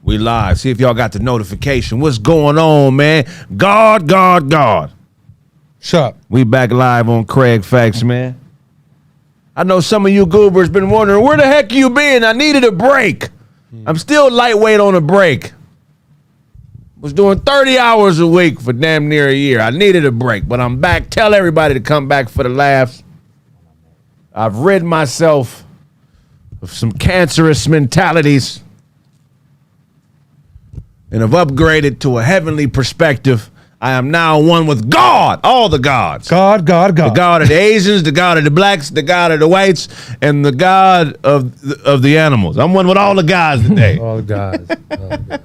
We live. See if y'all got the notification. What's going on, man? God. Shut up. We back live on Kraig Facts, man. I know some of you goobers been wondering, where the heck you been? I needed a break. I'm still lightweight on a break. Was doing 30 hours a week for damn near a year. I needed a break, but I'm back. Tell everybody to come back for the laughs. I've rid myself of some cancerous mentalities and have upgraded to a heavenly perspective. I am now one with God, all the gods. God. The God of the Asians, the God of the blacks, the God of the whites, and the God of the animals. I'm one with all the gods today. All the guys.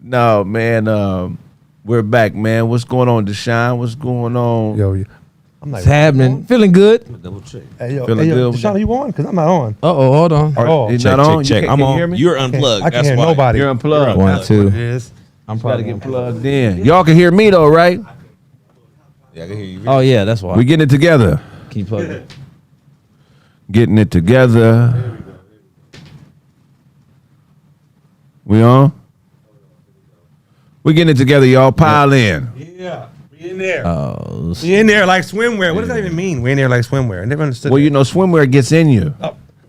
No, man, we're back, man. What's going on, Deshaun? What's going on? Yo, I'm like, What's happening? Feeling good. Double check. Hey, yo, Feeling good? Deshaun, are you on? Because I'm not on. Hold on. Oh, He's Check, not on? check. You I'm can on. hear me? You're unplugged. I can't That's hear why. nobody. You're unplugged. One, two. It is. I'm Gotta probably get plugged in. Y'all can hear me though, right? Yeah, I can hear you. Oh yeah, that's why. We getting it together. Can you plug it? Getting it together. We on? We getting it together, y'all. Pile in. Yeah, we in there. Oh, We in there like swimwear. What does that even mean? We in there like swimwear. I never understood. Well, you know, swimwear gets in you.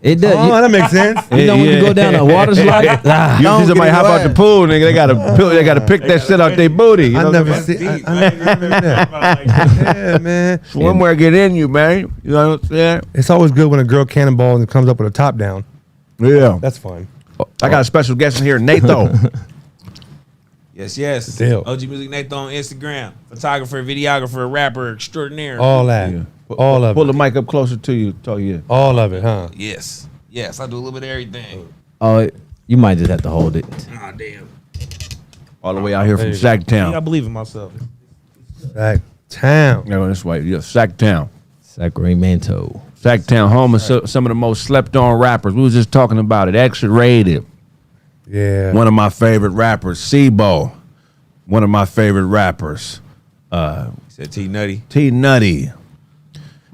it does. Oh, that makes sense. You know when you go down a water slide? You see somebody hop out the pool, nigga. They gotta pick that shit out their booty. You I know never what I'm see. saying? I never remember that. Yeah, man. Swimwear get in you, man. You know what I'm saying? It's always good when a girl cannonball and comes up with a top down. Yeah. That's fun. I got a special guest in here, NATHO. Yes. Deal. OG Music Nathan on Instagram. Photographer, videographer, rapper extraordinaire. All that. Yeah. All of Pull the it. mic up closer to you. All of it, huh? Yes. I do a little bit of everything. Oh, you might just have to hold it. Ah, damn. All the way out here from Hey. I Sacktown. believe in myself. That town. No, that's right. Yeah, Sacktown. Sacramento. Sacktown, home of some of the most slept on rappers. We was just talking about it. X-Rated. Yeah. One of my favorite rappers, Sibo. One of my favorite rappers, He said T Nutty. T Nutty.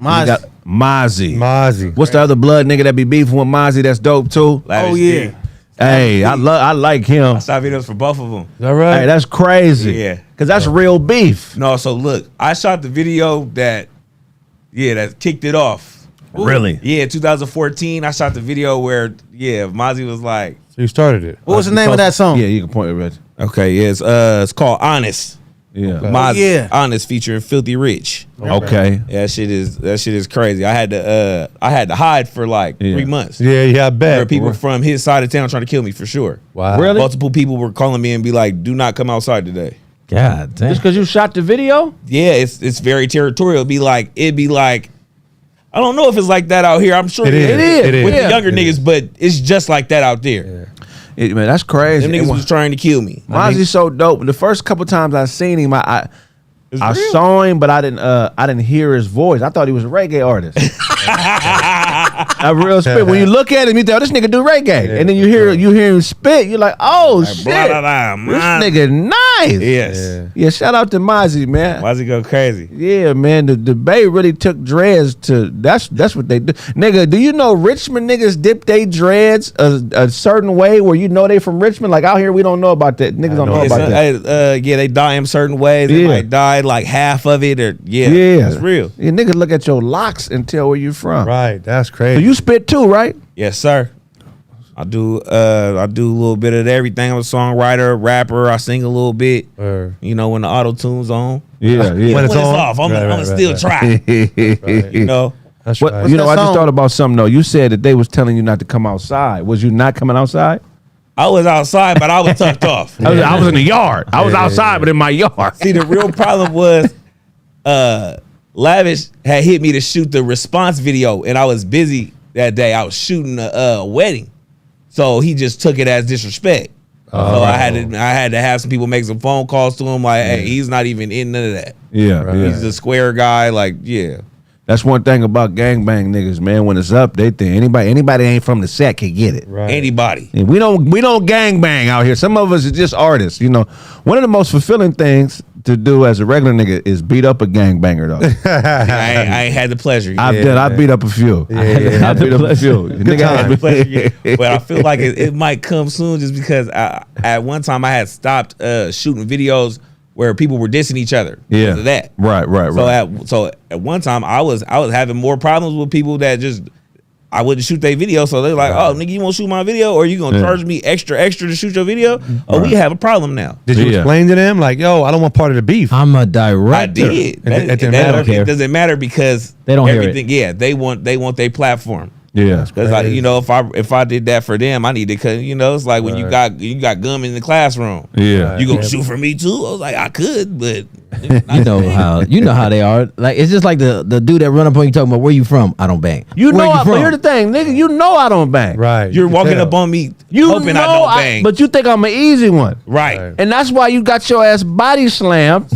Mozzie. Mozzie. What's the other blood nigga that be beefing with Mozzie? That's dope too. Lavish yeah. D. Hey, I like him. I saw videos for both of them. Is that right? Hey, that's crazy. Yeah. Cause that's real beef. No, so look, I shot the video that kicked it off. Really? Yeah, 2014. I shot the video where Mozzie was like, So you started it. What was the name of that song? Yeah, you can point it, Reg. okay, yeah, it's called Honest. Yeah. Mozzie, yeah. Honest featuring Filthy Rich. Okay. Yeah, that shit is crazy. I had to hide for like 3 months. Yeah, I bet. There were people from his side of town trying to kill me for sure. Wow. Really? Multiple people were calling me and be like, "Do not come outside today." God damn. Just cause you shot the video? Yeah, it's very territorial. It'd be like, I don't know if it's like that out here. I'm sure It is. It is. with Yeah. the younger It niggas, is. but it's just like that out there. Man, that's crazy. Them niggas was trying to kill me. Mozzie's so dope. The first couple times I seen him, I real. saw him, but I didn't hear his voice. I thought he was a reggae artist. I real spit. When you look at him, you think, oh, this nigga do reggae, and then you hear him spit. You're like, oh shit, blah, blah, blah, this man. nigga nice. Yes. Yeah, shout out to Mozzie, man. Mozzie go crazy. Yeah, man, the Bay really took dreads to. That's what they do, nigga. Do you know Richmond niggas dip they dreads a certain way where you know they from Richmond? Like out here, we don't know about that. Niggas don't know about that. They dye them certain ways. They Yeah. might dye like half of it, or Yeah, it's real. Yeah, niggas look at your locks and tell where you from. Right. That's So crazy. you spit too, right? Yes, sir. I do a little bit of everything. I'm a songwriter, rapper. I sing a little bit. You know, when the auto tune's on. Yeah, yeah. When it's it's on? off, I'm Right, gonna right, still right. try. You know. That's What, right. you know, that I just song? thought about something though. You said that they was telling you not to come outside. Was you not coming outside? I was outside, but I was tucked off. I was in the yard. I was outside, but in my yard. See, the real problem was Lavish had hit me to shoot the response video, and I was busy that day. I was shooting a wedding, so he just took it as disrespect. So I had to have some people make some phone calls to him, like, hey, he's not even in none of that. Yeah, yeah. He's a square guy, like, yeah. That's one thing about gangbang niggas, man. When it's up, they think anybody ain't from the set can get it. Right. Anybody. And we don't gangbang out here. Some of us are just artists. You know, one of the most fulfilling things to do as a regular nigga is beat up a gangbanger though. I ain't had the pleasure. I beat up a few. I beat up a few. But I feel like it might come soon just because at one time I had stopped shooting videos where people were dissing each other because of that. Right. So at one time I was having more problems with people that just I wouldn't shoot their video. So they're like, oh, nigga, you won't shoot my video, or you gonna charge me extra to shoot your video? Oh, we have a problem now. Did you explain to them like, yo, I don't want part of the beef? I'm a director. I did. It doesn't matter because they don't everything. hear it. Yeah, they want their platform. Yeah, because like if I did that for them, I need to cut. It's like when you got gum in the classroom. Yeah, you gonna shoot for me too? I was like, I could, but you know how they are. Like it's just like the dude that run up on you talking about where you from. I don't bang. You where know, you from? Here's the thing, nigga. You know I don't bang. Right. You're walking up on me, hoping I don't bang. But you think I'm an easy one, right? And that's why you got your ass body slammed.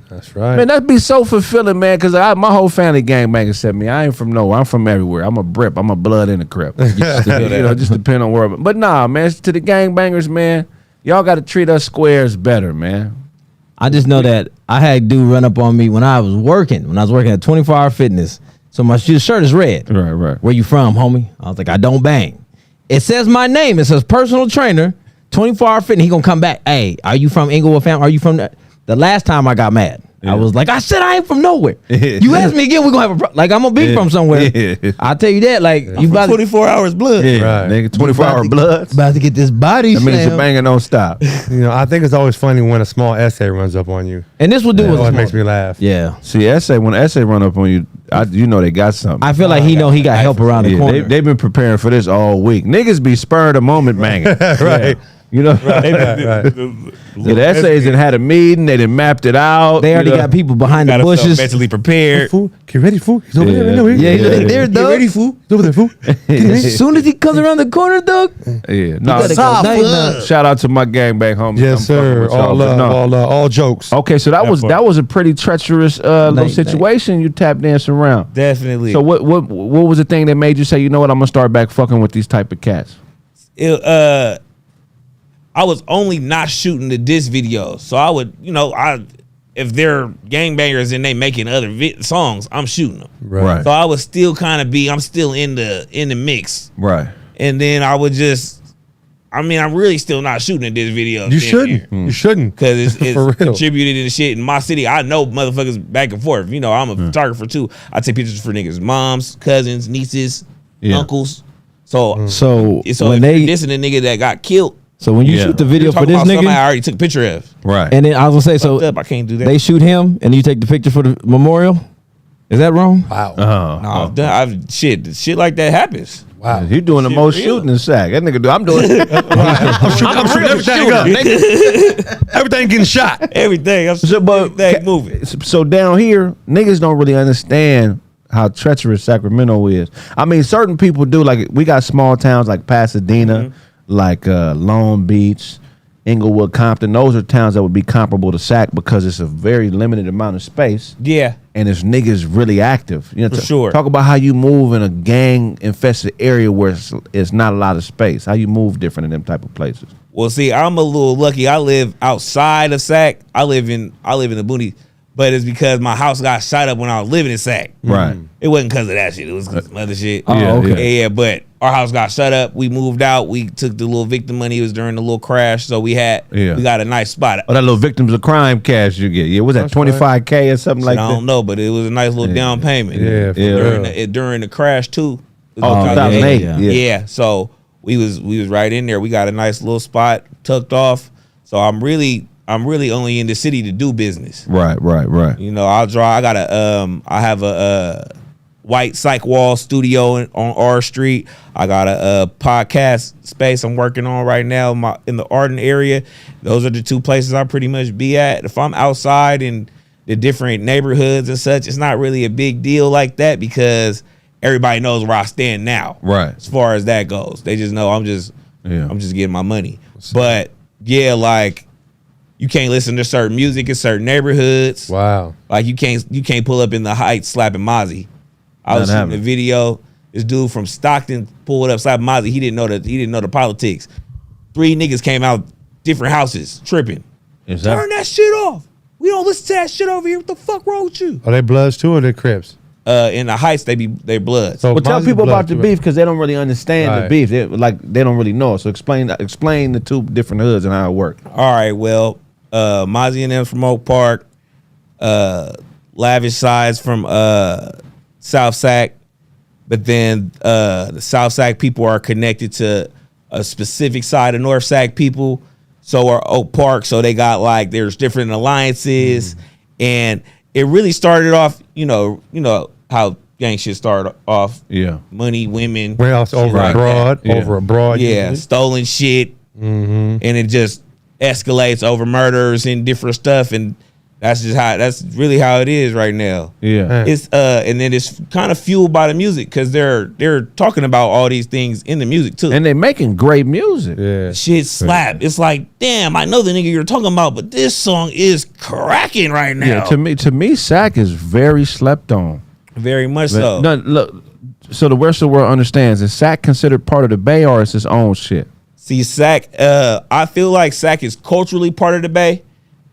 That's right. Man, that'd be so fulfilling, man, because my whole family gangbang except me. I ain't from nowhere. I'm from everywhere. I'm a Brip. I'm a blood in the Crip. Just depend on where. But nah, man, to the gangbangers, man, y'all got to treat us squares better, man. I just know that I had dude run up on me when I was working at 24 Hour Fitness. So my shirt is red. Right. Where you from, homie? I was like, I don't bang. It says my name. It says personal trainer, 24 Hour Fitness. He gonna come back. Hey, are you from Inglewood family? Are you from that? The last time I got mad, I was like, I said I ain't from nowhere. You ask me again, we're gonna have a problem. Like I'm gonna be from somewhere. I'll tell you that. Like you about 24 hours blood. Right. Nigga, 24-hour blood. About to get this body. That means the banging don't stop. I think it's always funny when a small essay runs up on you. And this would do It makes me laugh. Yeah. See, when essay run up on you, they got something. I feel like he got help around the corner. They've been preparing for this all week. Niggas be spurred a moment banging. Right. The essays and had a meeting. They done mapped it out. They already got people behind the bushes. Mentally prepared. Fool, get ready, fool. He's over there. There, Get ready, fool. He's over there, fool. As soon as he comes around the corner, dog. Yeah. Shout out to my gangbang homies. Yes, sir. All love, all jokes. Okay, so that was a pretty treacherous little situation you tap dancing around. Definitely. So what was the thing that made you say, you know what, I'm gonna start back fucking with these type of cats? I was only not shooting the diss videos, so I would, if they're gangbangers and they making other songs, I'm shooting them. Right. So I was still kind of I'm still in the mix. Right. And then I would I'm really still not shooting the diss videos. You shouldn't. You shouldn't. Because it's For real. contributed and shit. In my city, I know motherfuckers back and forth. I'm a photographer too. I take pictures for niggas' moms, cousins, nieces, uncles. So when they dissing a nigga that got killed. So when you shoot the video for this nigga, I already took a picture of. Right. And then I was gonna say, so I can't do that. They shoot him, and you take the picture for the memorial. Is that wrong? Wow. No, I've shit like that happens. Wow. He doing the most shooting in Sac. That nigga I'm doing. I'm shooting everything up. Everything getting shot. Everything. Everything moving. So down here, niggas don't really understand how treacherous Sacramento is. I mean, certain people do. Like we got small towns like Pasadena, like Long Beach, Inglewood, Compton. Those are towns that would be comparable to Sac because it's a very limited amount of space. Yeah. And it's niggas really active. For sure. Talk about how you move in a gang infested area where it's not a lot of space. How you move different in them type of places. Well, see, I'm a little lucky. I live outside of Sac. I live in the boonies, but it's because my house got shot up when I was living in Sac. Right. It wasn't because of that shit. It was because of some other shit. Oh, okay. Yeah, but our house got shut up. We moved out. We took the little victim money. It was during the little crash, so we got a nice spot. Oh, that little victims of crime cash you get. Yeah, was that 25K or something like that? I don't know, but it was a nice little down payment. Yeah, during the crash too. Oh, 2008. Yeah. So we was right in there. We got a nice little spot tucked off. So I'm really only in the city to do business. Right. I'll draw. I have a white psych wall studio on R Street. I got a podcast space I'm working on right now in the Arden area. Those are the two places I pretty much be at. If I'm outside in the different neighborhoods and such, it's not really a big deal like that because everybody knows where I stand now. Right. As far as that goes, they just know I'm just getting my money. But yeah, like you can't listen to certain music in certain neighborhoods. Wow. Like you can't pull up in the Heights slapping Mozzie. I was shooting a video. This dude from Stockton pulled up slapping Mozzie. He didn't know the politics. 3 niggas came out different houses tripping. Turn that shit off. We don't listen to that shit over here. What the fuck wrong with you? Are they Bloods too or they Crips? In the Heist, they Bloods. So Well, tell Mozzie people Blood about the too. beef because they don't really understand the Right. beef. They don't really know. So explain the two different hoods and how it worked. All right, well, Mozzie and them from Oak Park, Lavish Sides from South Sac, but then the South Sac people are connected to a specific side of North Sac people. So are Oak Park. So they got like there's different alliances, and it really started off. You know how gang shit started off. Yeah. Money, women, Where else? Over like abroad. that. Yeah. Over abroad. yeah, usually. stolen shit, and it just escalates over murders and different stuff, and that's really how it is right now. Yeah. It's and then it's kind of fueled by the music because they're talking about all these things in the music too. And they making great music. Yeah. Shit slap. It's like, damn, I know the nigga you're talking about, but this song is cracking right now. Yeah. To me, Sac is very slept on. Very much so. No, look. So the rest of the world understands, is Sac considered part of the Bay or is his own shit? See, Sac, I feel like Sac is culturally part of the Bay,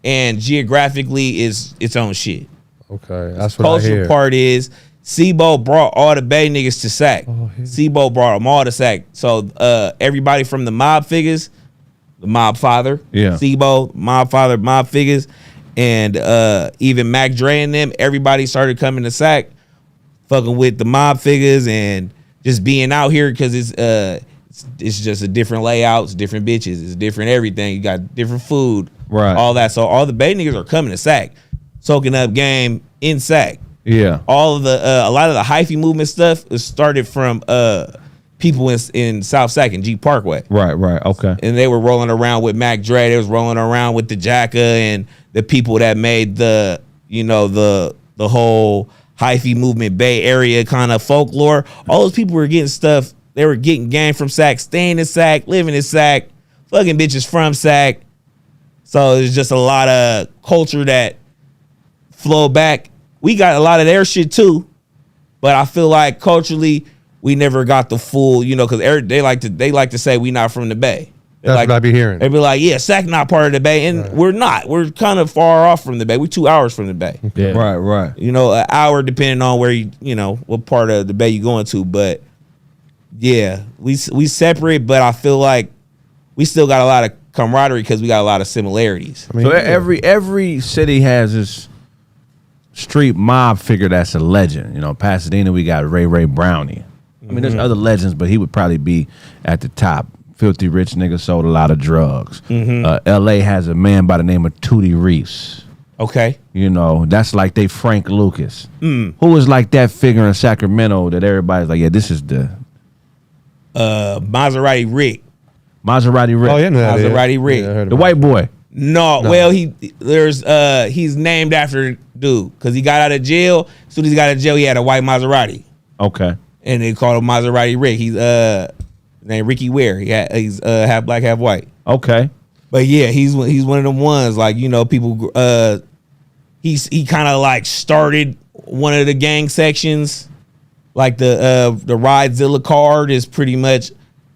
and geographically is its own shit. Okay, that's what I Cultural hear. part is Sebo brought all the Bay niggas to Sac. Sebo brought them all to Sac. So everybody from the mob figures, the mob father, Yeah. Sebo, mob father, mob figures, and even Mac Dre and them, everybody started coming to Sac, fucking with the mob figures and just being out here because it's just a different layouts, different bitches, it's different everything. You got different food, Right. all that. So all the Bay niggas are coming to Sac, soaking up game in Sac. Yeah. All of the a lot of the hyphy movement stuff is started from people in South Sac and G Parkway. Right. Okay. And they were rolling around with Mac Dre. They was rolling around with the Jacka and the people that made the whole hyphy movement Bay Area kind of folklore. All those people were getting stuff. They were getting gang from Sac, staying in Sac, living in Sac, fucking bitches from Sac. So there's just a lot of culture that flowed back. We got a lot of their shit too, but I feel like culturally we never got the full, because they like to say we not from the Bay. That's what I be hearing. They be like, yeah, Sac not part of the Bay, and we're not. We're kind of far off from the Bay. We're 2 hours from the Bay. Yeah. Right. An hour depending on where what part of the Bay you going to. But yeah, we separate, but I feel like we still got a lot of camaraderie because we got a lot of similarities. I mean, So every city has this street mob figure that's a legend. Pasadena, we got Ray Brownie. I mean, there's other legends, but he would probably be at the top. Filthy rich nigga sold a lot of drugs. L.A. has a man by the name of Tootie Reese. Okay. That's like they Frank Lucas. Who was like that figure in Sacramento that everybody's like, yeah, this is the Maserati Rick. Maserati Rick. Oh, yeah, no, that is. Maserati Rick. Yeah, I heard The about white boy. No, well, he's named after dude because he got out of jail. As soon as he got out of jail, he had a white Maserati, Okay. and they called him Maserati Rick. He's named Ricky Ware. He's half black, half white. Okay. But yeah, he's one of them ones like people. He kind of like started one of the gang sections, like the Ridezilla card is pretty much.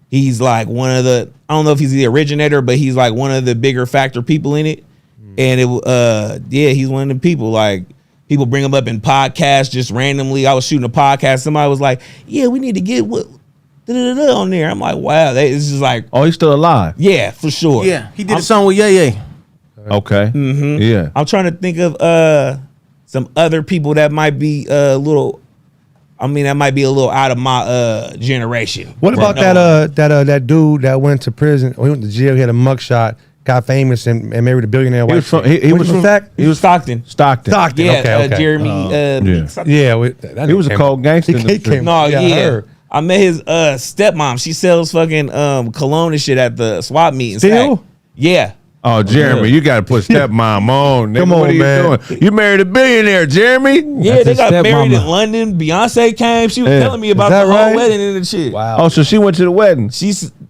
He's like one of the. I don't know if he's the originator, but he's like one of the bigger factor people in it. And he's one of the people. Like people bring him up in podcasts just randomly. I was shooting a podcast. Somebody was like, "Yeah, we need to get what on there." I'm like, "Wow, it's just like, Oh, he's still alive. yeah, for sure." Yeah, he did a song with Ye. Okay. Mm-hmm. Yeah. I'm trying to think of some other people that might be a little. I mean, that might be a little out of my generation. What about that dude that went to prison? He went to jail. He had a mugshot, got famous, and married a billionaire white chick. He was from Sac? He was Stockton. Stockton. Stockton. Yeah, Okay. Jeremy. Yeah. Yeah, He was a cold gangster. in the street. No, Yeah, I yeah. heard. I met his stepmom. She sells fucking cologne and shit at the swap meet. in Still? Sac. Yeah. Oh, Jeremy, you got to put stepmom on. Nigga. Come What on, are you man. doing? You married a billionaire, Jeremy. Yeah, That's they his got married in stepmama. London. Beyonce came. She was Yeah. telling me about that the whole right? wedding and the shit. Wow. Oh, so she went to the wedding.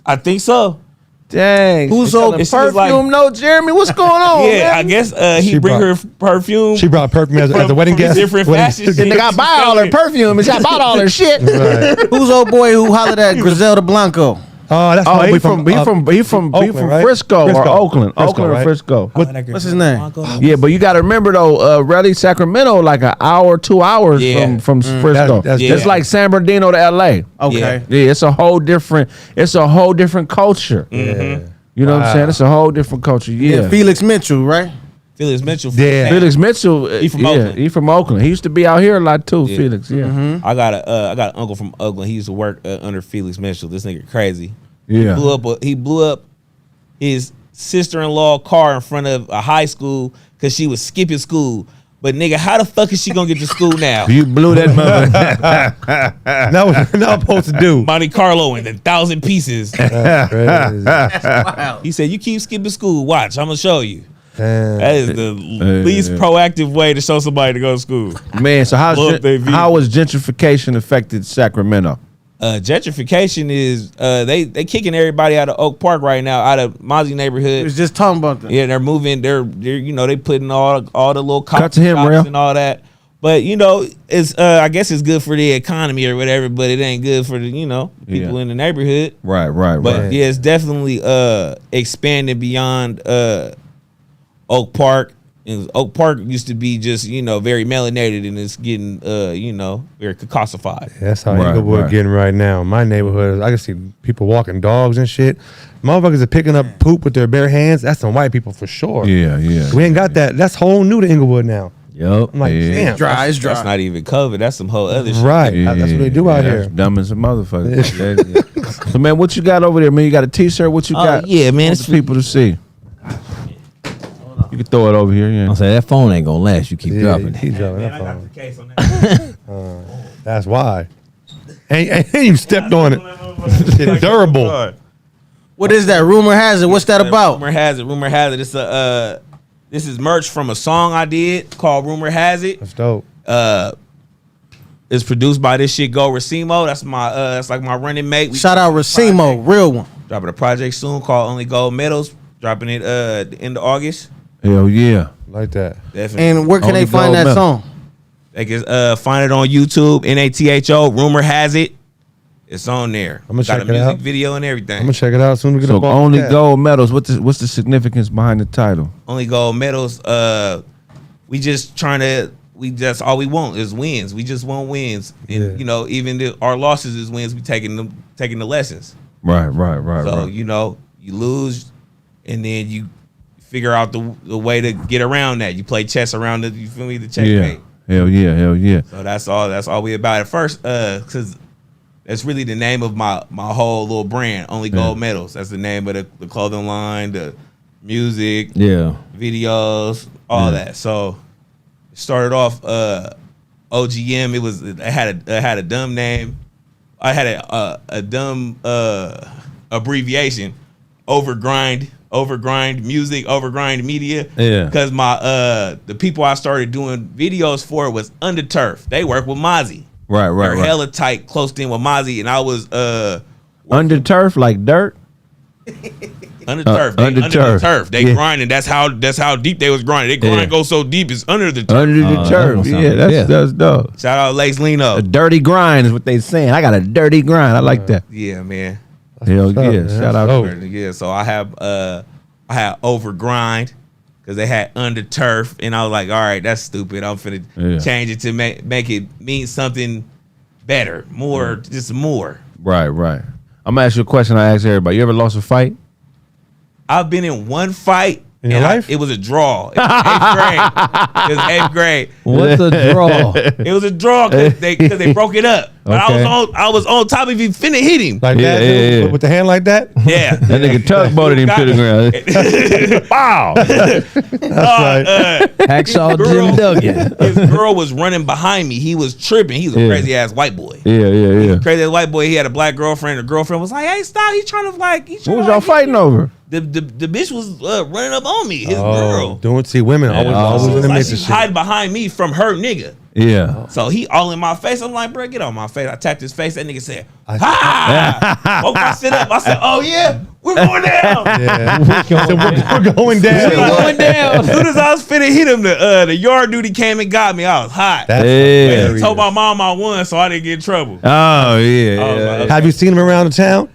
I think so. Dang. Who's She selling so- it's just perfume? like- No, Jeremy, what's going on? Yeah, man? I guess he She bring brought- her perfume. She brought perfume as a wedding from guest. different Wedding- fashion And they got buy all her perfume and she bought all her shit. Right. Who's old boy who hollered at Griselda Blanco? Oh, that's Oh, he homeboy from Oakland, right? Frisco or Frisco. Oakland. Frisco, Oakland or right? Frisco. What's his name? Yeah, but you got to remember though, really Sacramento like an hour, 2 hours Yeah. from Frisco. That's Yeah. It's like San Bernardino to LA. Okay. Yeah, it's a whole different culture. Yeah. You know what I'm saying? It's a whole different culture. Yeah. Yeah. Felix Mitchell, right? Felix Mitchell. Yeah. Felix Mitchell, He from Oakland. He from Oakland. He used to be out here a lot too. Yeah. Felix, yeah, I got an uncle from Oakland. He used to work under Felix Mitchell. This nigga crazy. yeah. He blew up his sister-in-law car in front of a high school because she was skipping school. But nigga, how the fuck is she gonna get to school now? You blew that mother. Now what I'm supposed to do? Monte Carlo in 1,000 pieces. That's crazy. He said, "You keep skipping school. Watch, I'm gonna show you." Damn. That is the least proactive way to show somebody to go to school. Man, so Look, baby. how has gentrification affected Sacramento? Gentrification is they kicking everybody out of Oak Park right now, out of Mozzie We neighborhood. was just talking about that. Yeah, they're moving. They're you know they putting all the little Cut to coffee him, shops Real. and all that. But you know it's I guess it's good for the economy or whatever. But it ain't good for the people Yeah. in the neighborhood. Right. But yeah, it's definitely expanding beyond Oak Park. And Oak Park used to be just very melanated, and it's getting very calcified. That's how Right, Inglewood right. getting right now. My neighborhood, I can see people walking dogs and shit. Motherfuckers are picking up poop with their bare hands. That's some white people for sure. Yeah. We ain't got that. That's whole new to Inglewood now. Yup. I'm like, Yeah. damn. Dry. It's dry. That's not even COVID. That's some whole other shit. Right. That's what they do out that's here. Dumb as a motherfucker. So man, what you got over there, man? You got a T-shirt? What you got? Yeah, man. For It's people to see. You can throw it over here. Yeah. I'll say that phone ain't gonna last. You keep Yeah, dropping it. keep dropping that phone. case on that. That's why. And you stepped on it. Shit durable. What is that? Rumor has it. What's that about? Rumor has it. It's this is merch from a song I did called Rumor Has It. That's dope. It's produced by this shit Go Racimo. That's my that's like my running mate. We Shout out Racimo, real one. dropping a project soon called Only Gold Medals. Dropping it the end of August. Hell yeah. Like that. Definitely. And where can Only they find gold that medal. song? They can find it on YouTube. NATHO. Rumor Has It. It's on there. I'ma Got check a it music out. video and everything. I'm gonna check it out as soon as we get So up off only that. gold medals. What's the significance behind the title? Only Gold Medals. We just trying to. We just all we want is wins. We just want wins, and Yeah. even our losses is wins. We taking the lessons. Right. So you lose, and then you figure out the way to get around that. You play chess around it. You feel me? The checkmate. Yeah. Hell yeah. So that's all we about at first. Because that's really the name of my whole little brand. Only Gold Medals. That's the name of the clothing line, the music, Yeah. videos, all that. So it started off OGM. It had a dumb name. I had a dumb abbreviation. Overgrind music, overgrind media. Yeah. Because my the people I started doing videos for was Underturf. They work with Mozzie. Right. They're hella tight, close in with Mozzie, and I was Under turf, like dirt. under turf. They, under under turf. the turf. They Yeah. grinding. That's how deep they was grinding. They grind goes so deep it's under the turf. Under the that turf. don't sound Yeah, good. that's dope. Shout out Lex Lino. A dirty grind is what they saying. I got a dirty grind. I like that. Yeah, man. Hell what's up, yeah. man. Shout That's out. dope. Yeah, so I had overgrind because they had under turf, and I was like, all right, that's stupid. I'm finna change it to make it mean something better, more, just more. Right. I'm gonna ask you a question I ask everybody. You ever lost a fight? I've been in one fight. In your and life? It was a draw. It was 8th grade. What's a draw? It was a draw because they broke it up. But Okay. I was on top of him, finna hit him. Like Yeah, that, yeah, dude, yeah. with the hand like that. Yeah. That nigga tugboated him to the ground. Wow. Hacksaw Jim Duggan. His girl was running behind me. He was tripping. He was a crazy ass white boy. Yeah. Crazy ass white boy. He had a black girlfriend. The girlfriend was like, "Hey, stop! He's trying to like." What was y'all fighting over? The bitch was running up on me. His girl. Doing see women always She in was the like, midst she of shit. hiding behind me from her nigga. Yeah. So he all in my face. I'm like, bro, get on my face. I tapped his face. That nigga said, "Ha!" Woke my shit up. I said, "Oh yeah, we're going down." Yeah. So we're going down. Going down. As soon as I was finna hit him, the yard duty came and got me. I was hot. That's Yeah. I hilarious. told my mom I won, so I didn't get in trouble. Oh yeah. like, Have you seen him around the town?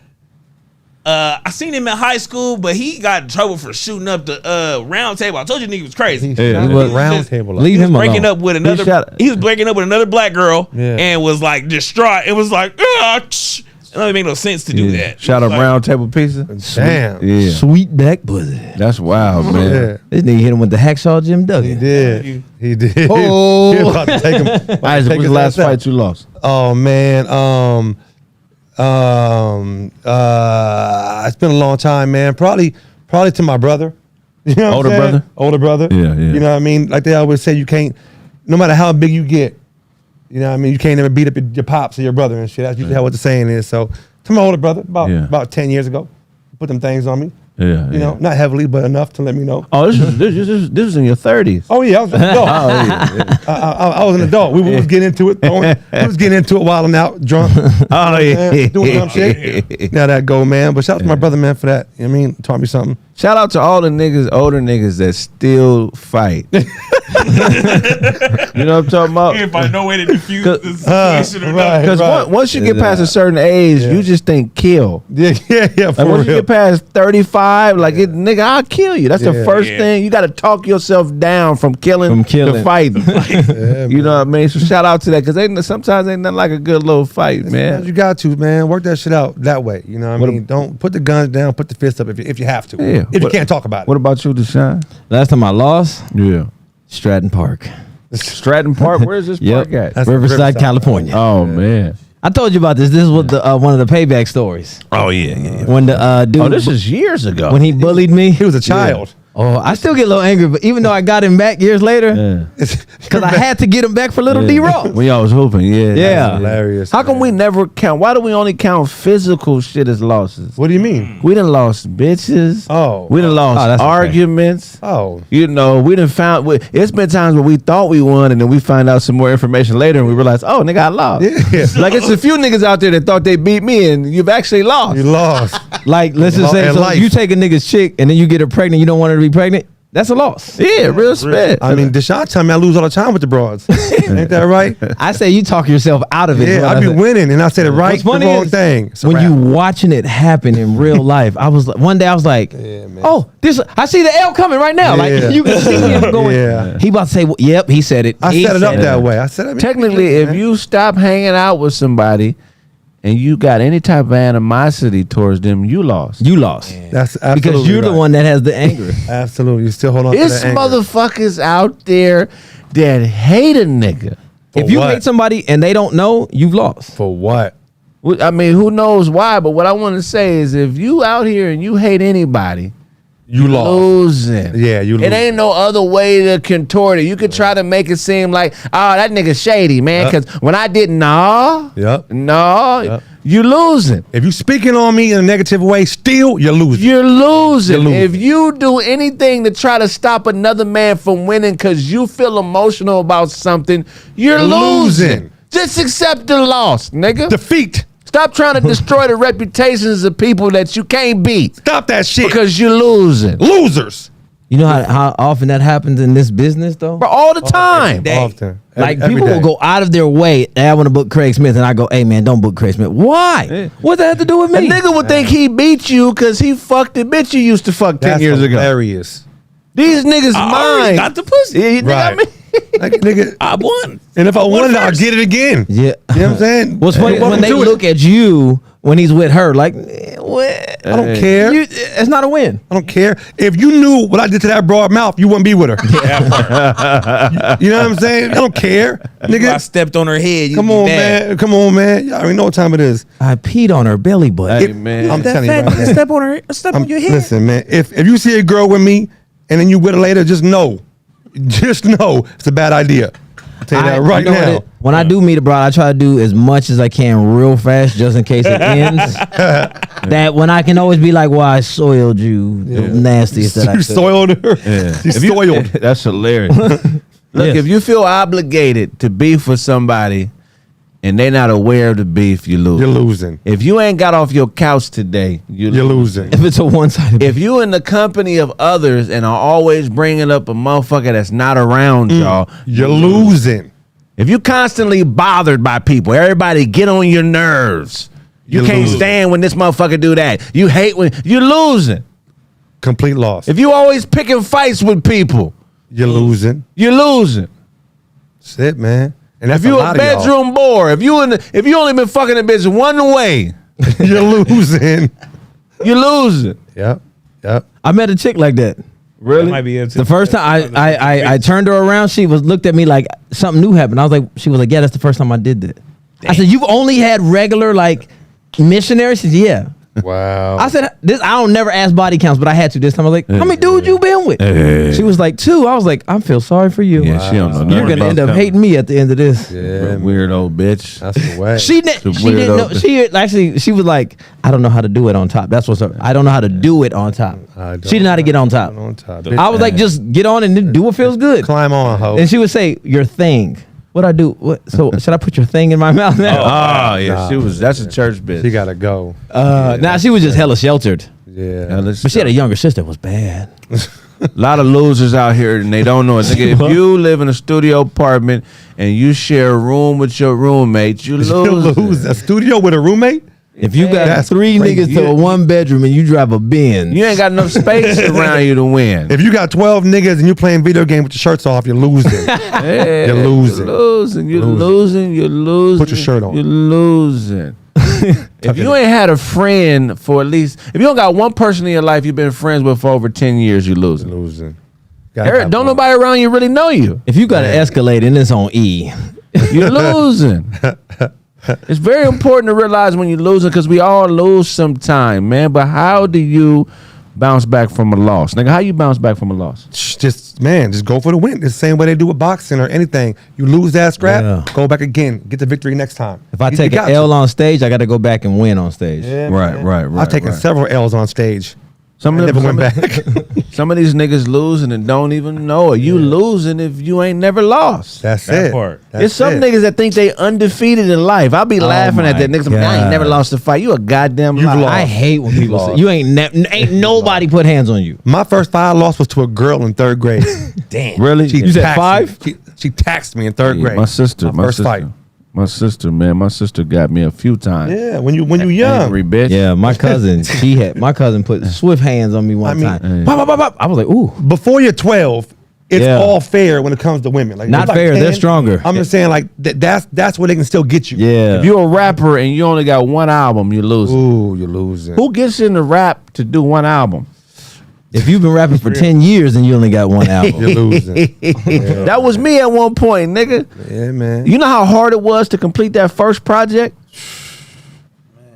I seen him in high school, but he got in trouble for shooting up the round table. I told you nigga was crazy. He Yeah, shot he the was- round table. Leave He was him breaking alone. up with another. shot- He was breaking up with another black girl Yeah. and was like distraught. It was like, it doesn't make no sense to do Yeah. that. Shout out Like, round table pizza. Damn. Yeah, Sweet back pussy. that's wild, man. Yeah. This nigga hit him with the hacksaw Jim He Duggan. did. He did. Oh. He was about to take him. about to Isaac, take what's his the last ass out. fight you lost? Oh man. It's been a long time, man. Probably to my brother. You know what Older I'm saying? brother? Older brother. Yeah, yeah. You know what I mean? Like they always say, you can't, no matter how big you get, you know what I mean? You can't ever beat up your pops or your brother and shit. That's usually how what the saying is. So to my older brother, about 10 years ago, put them things on me. Yeah, You know, not heavily, but enough to let me know. Oh, this was in your 30s. Oh yeah, I was an adult. Oh, yeah. I was an adult. We was getting into it. We was getting into it, wilding out, drunk. Oh, yeah. Doing dumb shit. Now that go, man. But shout out to my brother, man, for that. You know what I mean? Taught me something. Shout out to all the niggas, older niggas that still fight. You know what I'm talking about? If I know way to defuse Cause- the situation or right. not. Because once you get past a certain age, you just think kill. Yeah, Like for once you real. get past 35, like nigga, I'll kill you. That's the Yeah. first Yeah. thing. You got to talk yourself down from killing. To fighting. You know what I mean? So shout out to that because sometimes ain't nothing like a good little fight, Sometimes man. you got to, man. Work that shit out that way. You know what I mean? Don't put the guns down, put the fist up if you have to. Yeah. If you What- can't talk about it. What about you, Deshaun? Last time I lost, Yeah. Stratton Park. Stratton Park. Where's this park at? That's Riverside, California. Oh man. I told you about this. This was the one of the payback stories. Oh yeah. When the dude, Oh, this is years ago. when he bullied me. He was a child. Oh, I still get a little angry, but even though I got him back years later, Yeah. because I had to get him back for little D Rock. When y'all was hooping, yeah. Yeah. Hilarious. How come we never count? Why do we only count physical shit as losses? What do you mean? We done lost bitches. Oh. We done Oh, lost that's okay. arguments. Oh. You know, we done found. It's been times where we thought we won, and then we find out some more information later, and we realize, oh, nigga, I lost. Yeah. Like it's a few niggas out there that thought they beat me, and you've actually lost. You lost. Like, let's just say, In so life. you take a nigga's chick and then you get her pregnant, you don't want her to be pregnant. That's a loss. Yeah, real spit. I mean, Deshaun tell me I lose all the time with the broads. Ain't that right? I say you talk yourself out of it. is Yeah, what I be said. winning, and I said it right, What's the funny wrong is thing. It's a when wrap. you watching it happen in real life, I was like, one day I was like, man. oh, this, I see the L coming right now. Yeah. Like you can see him going. Yeah. He about to say, well, yep, he said it. I He set it up said that way. I said, I mean, Technically, if you stop hanging out with somebody and you got any type of animosity towards them, you lost. You lost. that's absolutely Because you're the right. one that has the anger. Absolutely, you still hold on. It's to that anger. motherfuckers out there that hate a nigga. For If you what? hate somebody and they don't know, you've lost. For what? I mean, who knows why? But what I want to say is, if you out here and you hate anybody, You lost. losing. Yeah, you It lose. ain't no other way to contort it. You could try to make it seem like, oh, that nigga shady, man. Yep. Because when I did, no, Yep. no, you losing. If you speaking on me in a negative way, still you're losing. You're losing. You're losing. If you do anything to try to stop another man from winning because you feel emotional about something, you're losing. Losing. Just accept the loss, nigga. Defeat. Stop trying to destroy the reputations of people that you can't beat Stop that shit. because you're losing. Losers. You know how often that happens in this business, though? Bro, all the time. Often. Like Every people day. will go out of their way. Hey, I want to book Craig Smith, and I go, "Hey man, don't book Craig Smith." Why? Yeah. What that have to do with A me? nigga would think he beat you because he fucked the bitch you used to fuck 10 That's years ago. hilarious. These niggas I already mine. got the pussy. Yeah, you think I Right. mean? Like, nigga, I won. and if I won wanted, I'll first. get it again. Yeah. You know what I'm saying? What's funny is Welcome when they to it. look at you when he's with her, like, what? I don't care. It's not a win. I don't care. If you knew what I did to that broad mouth, you wouldn't be with her. You know what I'm saying? I don't care. I Nigga, stepped on her head. come on, man. Come on, man. You already know what time it is. I peed on her belly button. Hey, man. I'm telling you right now. Step on her. Step on your head. Listen, man. If you see a girl with me and then you with her later, just know it's a bad idea. I'll tell you that right you know what now. it- when I do meet a bride, I try to do as much as I can real fast, just in case it ends. That when I can always be like, "Well, I soiled you, the nastiest that I You could." soiled her. She's If you- soiled. That's hilarious. Look, Yes. if you feel obligated to beef with somebody and they not aware of the beef, you lose. You're losing. If you ain't got off your couch today, You're losing. If it's a one-sided, If you in the company of others and are always bringing up a motherfucker that's not around y'all, You're losing. if you constantly bothered by people, everybody get on your nerves, You can't stand when this motherfucker do that. You hate when you're losing. Complete loss. If you always picking fights with people, You're losing. you're losing. That's it, man. And that's If you a lot a of y'all. bedroom bore, if you only been fucking a bitch one way, You're losing. you're losing. Yep. I met a chick like that. That might be it too. The first time I turned her around, she looked at me like something new happened. I was like, she was like, yeah, that's the first time I did that. I said, you've only had regular like missionaries? She said, yeah. Wow. I said, I don't never ask body counts, but I had to this time. I was like, how many dudes you been with? She was like, 2. I was like, I feel sorry for you. Yeah, she don't know nothing You're gonna about end up that. hating me at the end of this. Yeah, Weird old bitch. that's the way. She didn't know. She was like, I don't know how to do it on top. That's what's up. I don't know how to do it on top. She didn't know how to get on top. On top. I was like, just get on and then do what feels good. Climb on, ho. And she would say, your thing. What I do? What? So should I put your thing in my mouth now? Oh, yeah, that's a church bitch. She gotta go. Nah, she was just hella sheltered. Yeah. But she had a younger sister that was bad. A lot of losers out here and they don't know it. Nigga, if you live in a studio apartment and you share a room with your roommate, you You lose. lose a studio with a roommate? If you got That's 3 crazy. niggas to a 1 bedroom and you drive a Benz, You ain't got enough space around you to win. If you got 12 niggas and you playing video game with your shirts off, you're losing. Yeah, You're losing. You're losing. Put your shirt on. You're losing. If you ain't had a friend for at least, if you don't got one person in your life you've been friends with for over 10 years, you're losing. Losing. Don't nobody around you really know you. if you got an Escalade and it's on E, You're losing. It's very important to realize when you're losing because we all lose sometime, man. But how do you bounce back from a loss? Nigga, how you bounce back from a loss? Just go for the win. It's the same way they do with boxing or anything. You lose that scrap, Yeah. go back again, get the victory next time. if I You take an got L to. on stage, I got to go back and win on stage. Yeah, Right, man. right. I've taken several L's on stage. Some I of never them, went back. some of these niggas losing and don't even know it. You losing if you ain't never lost. That's That it. part. That's It's some it. niggas that think they undefeated in life. I'll be laughing at my that niggas. I ain't God. never lost a fight. You a goddamn You've liar. lost. I hate when people say lost. you ain't nobody put hands on you. My first fight I lost was to a girl in 3rd grade. Damn. Really? You said taxed 5? me. She taxed me in 3rd Yeah, grade. my sister. My first fight. My sister, man. My sister got me a few times. Yeah, when you young. Angry bitch. Yeah, my cousin put swift hands on me one I mean- time. Pop, pop, pop, pop. I was like, ooh. Before you're 12, it's Yeah. all fair when it comes to women. Like Not you're fair, they're stronger. I'm just saying, like that's where they can still get you. Yeah. If you're a rapper and you only got one album, you're losing. Ooh, you're losing. Who gets into rap to do one album? If you've been rapping for 10 years and you only got one album. You're losing. That was me at one point, nigga. Yeah, man. You know how hard it was to complete that first project?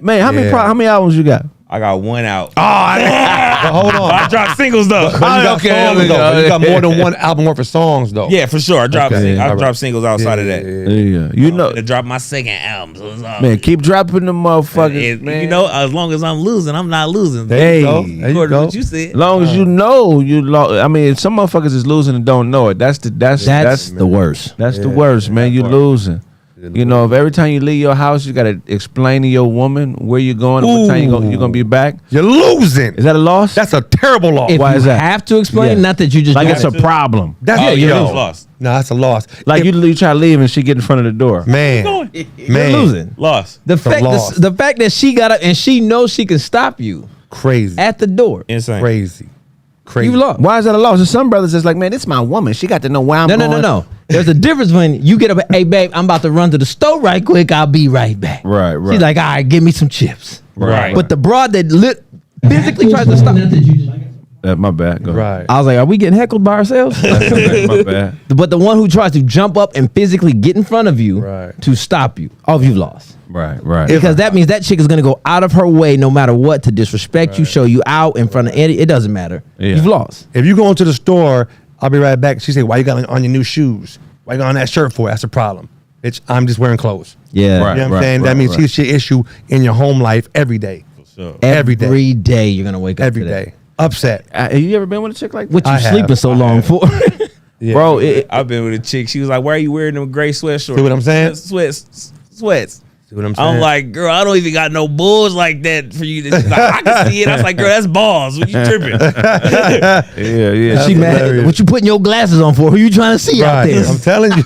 Man, how many Yeah. how many albums you got? I got one out. But hold on. I dropped singles though. But you got okay, songs, okay, though. But you got okay. more than one album worth of songs though. Yeah, for sure. I dropped Okay, I all right. dropped singles outside of that. Yeah, you know, To drop my second album. So it's all man, keep dropping them motherfuckers, man. You know, as long as I'm losing, I'm not losing. There you go. Hey, There you According to go. what you said. as long as you know I mean, some motherfuckers is losing and don't know it. That's the worst. That's the worst, man. You losing. You know, if every time you leave your house, you gotta explain to your woman where you're going and what time you're gonna be back. You're losing. Is that a loss? That's a terrible loss. If Why you is that? have to explain, Yeah. not that you just like do it's it. a problem. That's Oh, you yo. lost. No, that's a loss. Like If- you try to leave and she get in front of the door. man, You're man, losing. Lost. The fact, loss. the fact that she got up and she knows she can stop you crazy, at the door. Insane. crazy. You lost. Why is that a loss? There's some brothers that's like, man, it's my woman. She got to know where I'm No, going. no. There's a difference when you get up. Hey, babe, I'm about to run to the store right quick. I'll be right back. Right, right. She's like, all right, give me some chips. Right. But the broad that physically tries to stop. My bad. Go ahead. Right. I was like, are we getting heckled by ourselves? My bad. But the one who tries to jump up and physically get in front of you Right. to stop you, you've lost. Right, right. Because that means that chick is going to go out of her way no matter what to disrespect you, show you out in front of any. It doesn't matter. Yeah. You've lost. If you go into the store, I'll be right back. She say, "Why you got on your new shoes? Why you got on that shirt for?" That's a problem. I'm just wearing clothes. Yeah. Right. You know what I'm saying? That means it's your issue in your home life every day. So, Every day. Every day you're going to wake up Every to that. day. Upset. Have you ever been with a chick like that? What you I have. sleeping so long for? Yeah. Bro, I've been with a chick. She was like, "Why are you wearing them gray sweatshorts?" See what I'm saying? Sweats. See what I'm saying? I'm like, girl, I don't even got no balls like that for you. Like, I can see it. I was like, girl, that's balls. What you tripping? Yeah. She mad. hilarious. What you putting your glasses on for? Who you trying to see out right. there? I'm telling you.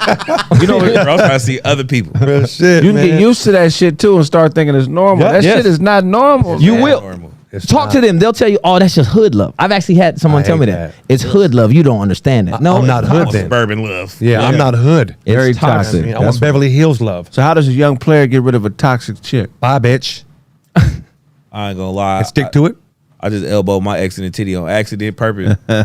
You know, bro, I'm trying to see other people. Real shit, You can man. get used to that shit too and start thinking it's normal. Yep. That Yes. shit is not normal. You man. will. Normal. It's Talk not. to them. They'll tell you, oh, that's just hood love. I've actually had someone I tell me hate that. that. It's hood love. You don't understand that. No, I'm not it's hood toxic. then. Suburban love. Yeah, I'm not hood. It's Very toxic. I mean, I want Beverly Hills love. So how does a young player get rid of a toxic chick? Bye, bitch. I ain't gonna lie. And stick to it. I just elbowed my ex in the titty on accident, purpose. On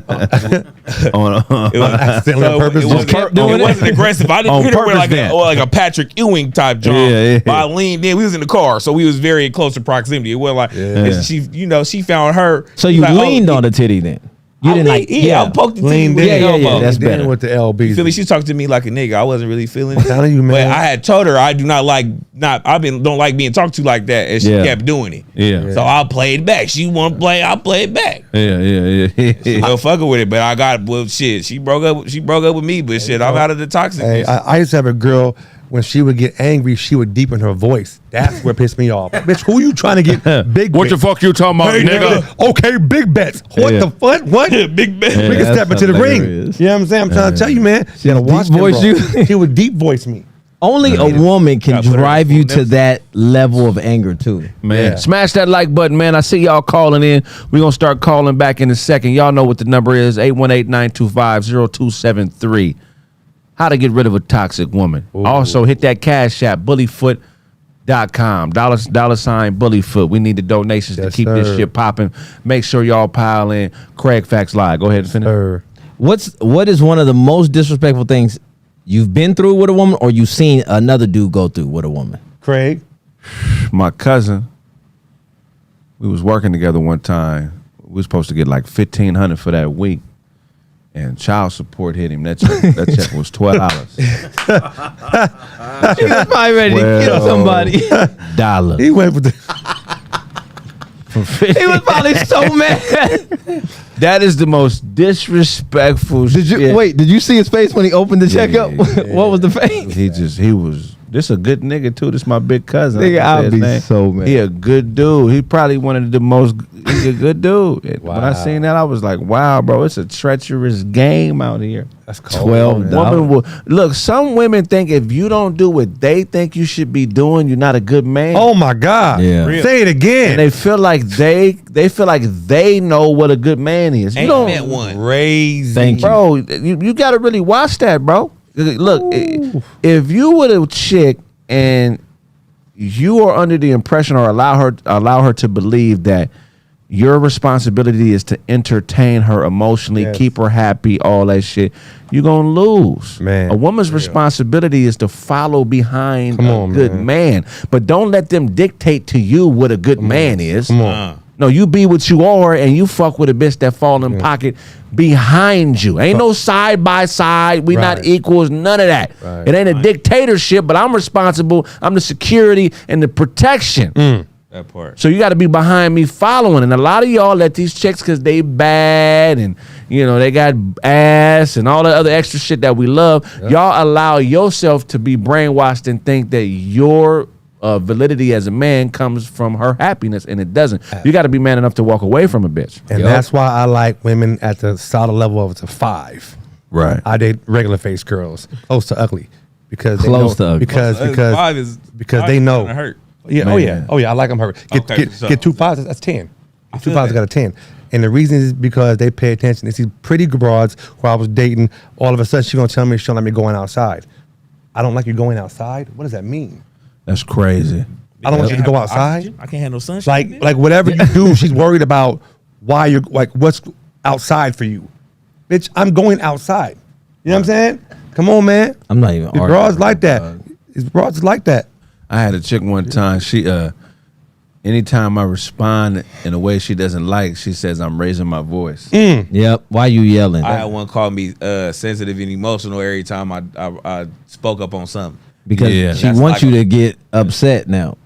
It was Accidentally on purpose. It Just wasn't, kept doing it wasn't it? aggressive. I didn't On hit her with purpose like then. like a Patrick Ewing type jump. Yeah. But I leaned in. We was in the car, so we was very close to proximity. It wasn't like and she, she found her. So she you was like, leaned on the titty then. You I didn't leaned- like, yeah, I poked the titty Leaned with in. the Yeah, elbow. that's Then better. with the LBs. You feel me? She talked to me like a nigga. I wasn't really feeling it. Telling you, man. But I had told her I do not like don't like being talked to like that, and she Yeah. kept doing it. Yeah. So I played back. She want to play, I played back. Yeah. She no fucking with it, but I got shit. She broke up with me, but shit, I'm out of the toxic. Hey, I used to have a girl, when she would get angry, she would deepen her voice. That's what pissed me off. Bitch, who you trying to get big What the bets? fuck you talking about, Hey, nigga? Okay, big bets. What Yeah. the fuck? What? Big man. We can that's step into the ring. hilarious. You know what I'm saying? I'm trying to tell you, man. You gotta deep watch them, voice bro. you? She would deep voice me. Only a woman can Gotta put her drive in you full to depth. that level of anger too. Man, Yeah. smash that like button, man. I see y'all calling in. We're going to start calling back in a second. Y'all know what the number is, 818-925-0273. How to get rid of a toxic woman. Also, hit that cash app, bullyfoot.com, $ bullyfoot. We need the donations to Yes, keep this sir. shit popping. Make sure y'all pile in. Kraig Facts Live. Go ahead and finish. What is one of the most disrespectful things you've been through with a woman, or you've seen another dude go through with a woman? Kraig. My cousin, we was working together one time. We was supposed to get like $1,500 for that week. And child support hit him. That check was $12. He was probably ready to kill somebody. Dollar. He went with the. He was probably so mad. That is the most disrespectful Did you shit. wait? Did you see his face when he opened the check up? Yeah. What was the face? He was. This a good nigga too. This my big cousin. Nigga, I I'd can say be his name. so mad. He a good dude. He probably one of the most. He's a good dude. And when I Wow. seen that, I was like, wow, bro, it's a treacherous game out here. That's cold. $12. Woman will look. Some women think if you don't do what they think you should be doing, you're not a good man. Oh my God. Yeah. Say it again. And they feel like they feel like they know what a good man is. You Ain't don't, met one. Crazy. Thank you. bro. You got to really watch that, bro. Look, if you were a chick and you are under the impression or allow her to believe that your responsibility is to entertain her emotionally, Yes. keep her happy, all that shit, you're gonna lose. Man. A woman's responsibility is to follow behind Come a on, good man. man. But don't let them dictate to you what a good man is. Come on. No, you be what you are, and you fuck with a bitch that fall in pocket behind you. Ain't no side by side. We not Right. equals. None of that. Right. It ain't a dictatorship, but I'm responsible. I'm the security and the protection. That part. So you got to be behind me following. And a lot of y'all let these chicks, because they bad and, they got ass and all the other extra shit that we love, y'all allow yourself to be brainwashed and think that your validity as a man comes from her happiness, and it doesn't. You got to be man enough to walk away from a bitch. And that's why I like women at the solid level of a 5. Right. I date regular face girls, close to ugly, because they Close know, to ugly. because Five is because five they is know. kinda hurt. Yeah, Man. oh yeah, I like them hurt. Okay, Get so- 2 5s, that's 10. Get 2 feel 5s, that. got a 10. And the reason is because they pay attention. They see pretty broads who I was dating. All of a sudden, she's gonna tell me she don't like me going outside. I don't like you going outside. What does that mean? That's crazy. I don't want you to go Have outside. oxygen. I can't handle sunshine. Like whatever you do, she's worried about why you're like what's outside for you. Bitch, I'm going outside. You know what I'm saying? Come on, man. I'm not even These arguing. broads like that. These broads like that. I had a chick one time. She, anytime I respond in a way she doesn't like, she says I'm raising my voice. Yep. Why you yelling? I had one call me sensitive and emotional every time I spoke up on something. Because Yeah. she That's wants like you to get upset now.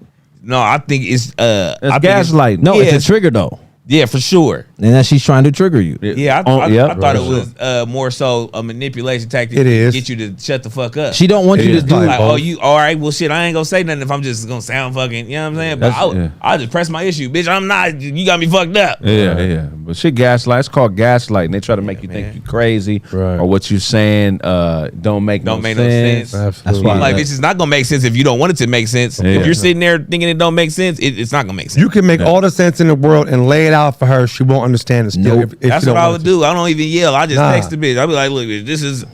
No, I think it's That's I think it's- gaslighting. No, Yeah, it's a trigger though. Yeah, for sure. And that she's trying to trigger you. Yeah, I thought it was more so a manipulation tactic. It is. To get you to shut the fuck up. She don't want you to do like, oh, you all right? Well, shit, I ain't gonna say nothing if I'm just gonna sound fucking. You know what I'm saying? But I'll just press my issue, bitch. I'm not. You got me fucked up. Yeah. But she gaslight. It's called gaslighting. They try to make you think you crazy or what you're saying don't make no sense. Absolutely. That's why. Like, it's not gonna make sense if you don't want it to make sense. If you're sitting there thinking it don't make sense, it's not gonna make sense. You can make all the sense in the world and lay it out for her. She won't understand it still. Nope. If That's she what don't I want would to. do. I don't even yell. I just text the bitch. I'll be like, look, bitch, this is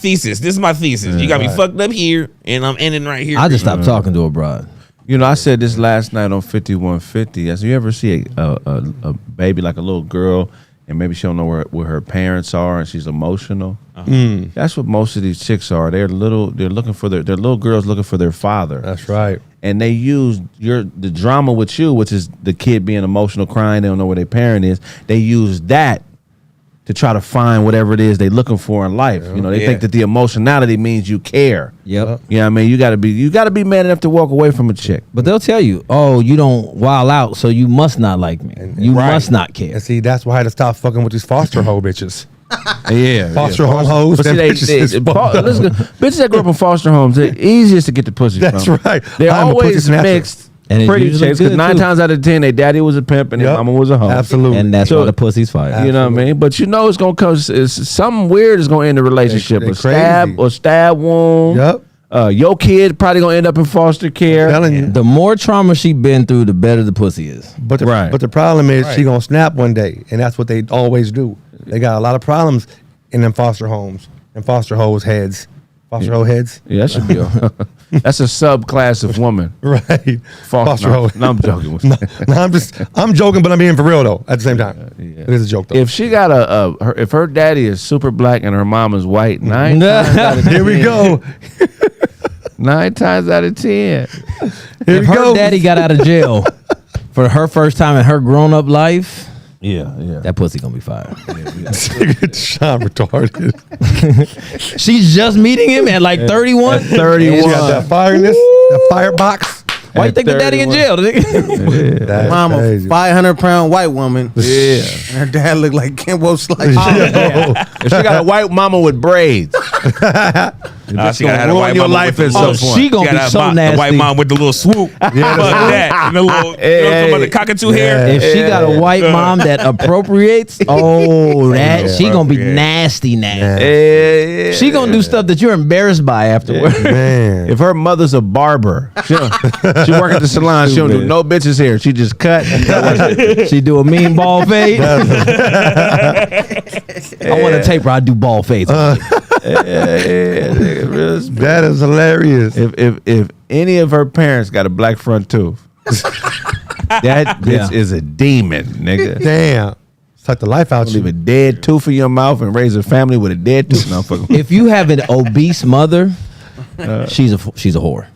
thesis. This is my thesis. You got me fucked up here, and I'm ending right here. I just stopped talking to a broad. You know, I said this last night on 5150. As you ever see a baby, like a little girl, and maybe she don't know where her parents are, and she's emotional. That's what most of these chicks are. They're looking for their little girls looking for their father. That's right. And they use the drama with you, which is the kid being emotional, crying, they don't know where their parent is. They use that to try to find whatever it is they're looking for in life. You know, they think that the emotionality means you care. Yep. You know what I mean? You gotta be man enough to walk away from a chick. But they'll tell you, oh, you don't wild out, so you must not like me. You must not care. And see, that's why I had to stop fucking with these foster hoe bitches. Foster home hoes. But see, bitches that grew up in foster homes, they're easiest to get the pussy from. That's right. They're I'm a pussy always snatcher. mixed. And it's pretty usually chicks, because good, 9 too. times out of 10, their daddy was a pimp and their mama was a hoe. Absolutely. And that's So- why the pussy's fire. You know what I mean? But you know it's gonna come. Something weird is gonna end the relationship. They A stab wound. Yep. Your kid probably gonna end up in foster care. I'm telling you. The more trauma she been through, the better the pussy is. But the problem is she gonna snap one day, and that's what they always do. They got a lot of problems in them foster homes and foster hoes heads. Foster hoe heads. Yeah, that should be. That's a subclass of woman. Right. Foster hoe. No, I'm joking. I'm joking, but I'm being for real though. At the same time, it is a joke though. If she got if her daddy is super black and her mom is white, 9 times out of 10. Here we go. 9 times out of 10. Here If we her go. daddy got out of jail for her first time in her grown up life, Yeah. that pussy gonna be fire. Sean retarded. She's just meeting him at like 31. 31. She got that fireness, that firebox. Why you think the daddy in jail? That's Mom, a crazy. 500-pound white woman. Yeah. And her dad looked like Kimbo Slice. If she got a white mama with braids, she gotta have a ruin white your mama life with at the some little- point. She gonna gotta be have so the nasty. white mom with the little swoop. Fuck that. And the little, you know, some of the cockatoo hair. If she got a white mom that appropriates, she gonna be nasty. yeah. She gonna do stuff that you're embarrassed by afterwards. Man. If her mother's a barber, she work at the salon. She don't do no bitches hair. She just cut. She do a mean ball fade. I want to tape her. I do ball fades. That is hilarious. If any of her parents got a black front tooth, that bitch is a demon, nigga. Damn. Suck the life out Leave a you. dead tooth in your mouth and raise a family with a dead tooth. No, fuck. If you have an obese mother, she's a whore.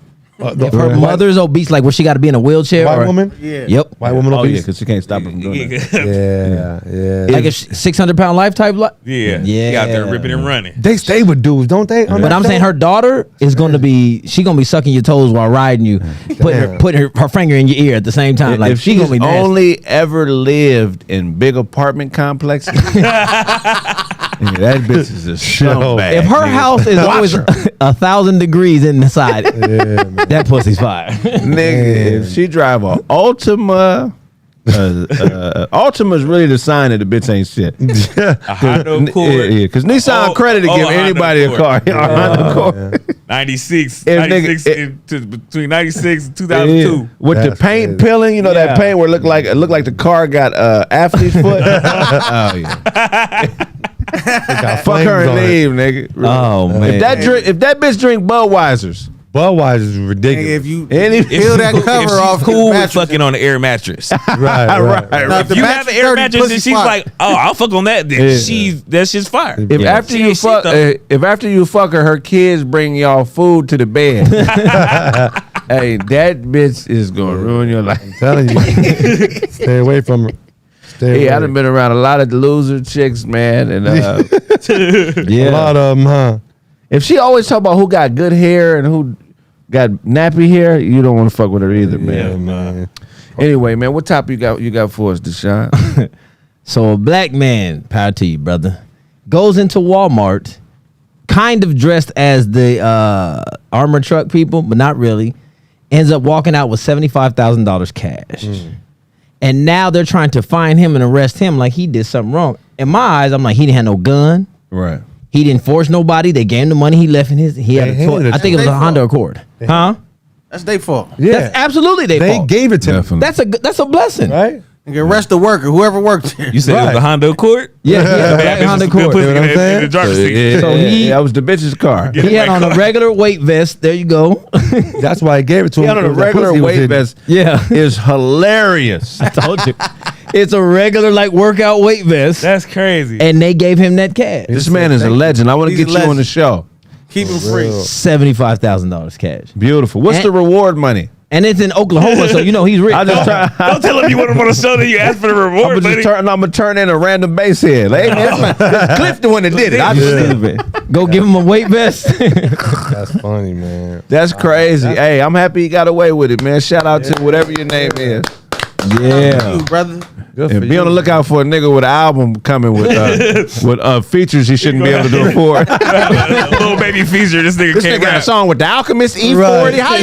If her mother's obese, like where she got to be in a wheelchair, White woman? Yeah. Yep. White woman Oh yeah, obese? because she can't stop her from doing that. Yeah. Like a 600-pound life type. Yeah. She out there ripping and running. They stay with dudes, don't they? But I'm saying her daughter is going to be. She gonna be sucking your toes while riding you, putting her finger in your ear at the same time. Like If she she's gonna be nasty. only ever lived in big apartment complexes, that bitch is a scumbag. If her nigga. house is always 1,000 degrees inside, that pussy's fire. Nigga, if she drive a Altima, Altima's really the sign that the bitch ain't shit. A Honda Accord. Yeah, because Nissan credit to give a Honda anybody a car. Accord. Honda Accord. 96. If 96 between 96 and 2002. Yeah. With That's the paint crazy. peeling, you know that paint where it looked like the car got athlete's foot. Oh yeah. Fuck her and leave, nigga. Oh man. If that bitch drink Budweiser's, Budweiser is ridiculous. If you any peel that cover off, Cool with mattress, fucking on the air mattress. right. Now, If you have an air mattress and she's like, oh, I'll fuck on that, then that shit's fire. if after She you ain't shit, fuck, though. if after you fuck her kids bring y'all food to the bed, hey, that bitch is gonna ruin your life. I'm telling you. Stay away from her. Stay Yeah, I away. done been around a lot of loser chicks, man, and A lot of them, huh? if she always talk about who got good hair and who got nappy hair, you don't want to fuck with her either, man. Yeah, man. Anyway, man, what topic you got for us, Deshaun? So a black man, power to you, brother, goes into Walmart, kind of dressed as the armor truck people, but not really. Ends up walking out with $75,000 cash. And now they're trying to find him and arrest him like he did something wrong. In my eyes, I'm like, he didn't have no gun. Right. He didn't force nobody. They gave him the money. He left in his. He had a toy. I think it was a Honda Accord. Huh? That's their fault. Yeah. That's absolutely they fault. gave it to them. Definitely. That's a blessing. Right? And arrest the worker, whoever worked there. You said it was a Honda Accord? Yeah, yeah, black Honda Accord. You know what I'm saying? In the driver's seat. So he- that was the bitch's car. He had on a regular weight vest. There you go. That's why he gave it to He him. had on a because that regular pussy was weight hidden. vest. Yeah. Is hilarious. I told you. It's a regular like workout weight vest. That's crazy. And they gave him that cash. This man is a legend. I want to He's get a you on the legend. show. Keep him free. $75,000 cash. Beautiful. What's And- the reward money? And it's in Oklahoma, so you know he's rich. I just Don't tell him you want him on the show that you asked for the reward, I'm buddy. gonna turn in a random base head. Like, hey, man, it's Cliff the one that did it. I just Go give him a weight vest. That's funny, man. That's crazy. Hey, I'm happy he got away with it, man. Shout out to whatever your name is. Yeah. You, brother. Good And for be you. on the lookout for a nigga with an album coming with features he shouldn't be able to afford. Little baby feature. This nigga This can't nigga got a rap. song with the Alchemist E40. Right. How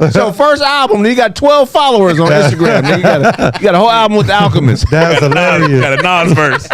you? So first album, you got 12 followers on Instagram. Then you got a whole album with the Alchemist. That's hilarious. Got a Nas verse.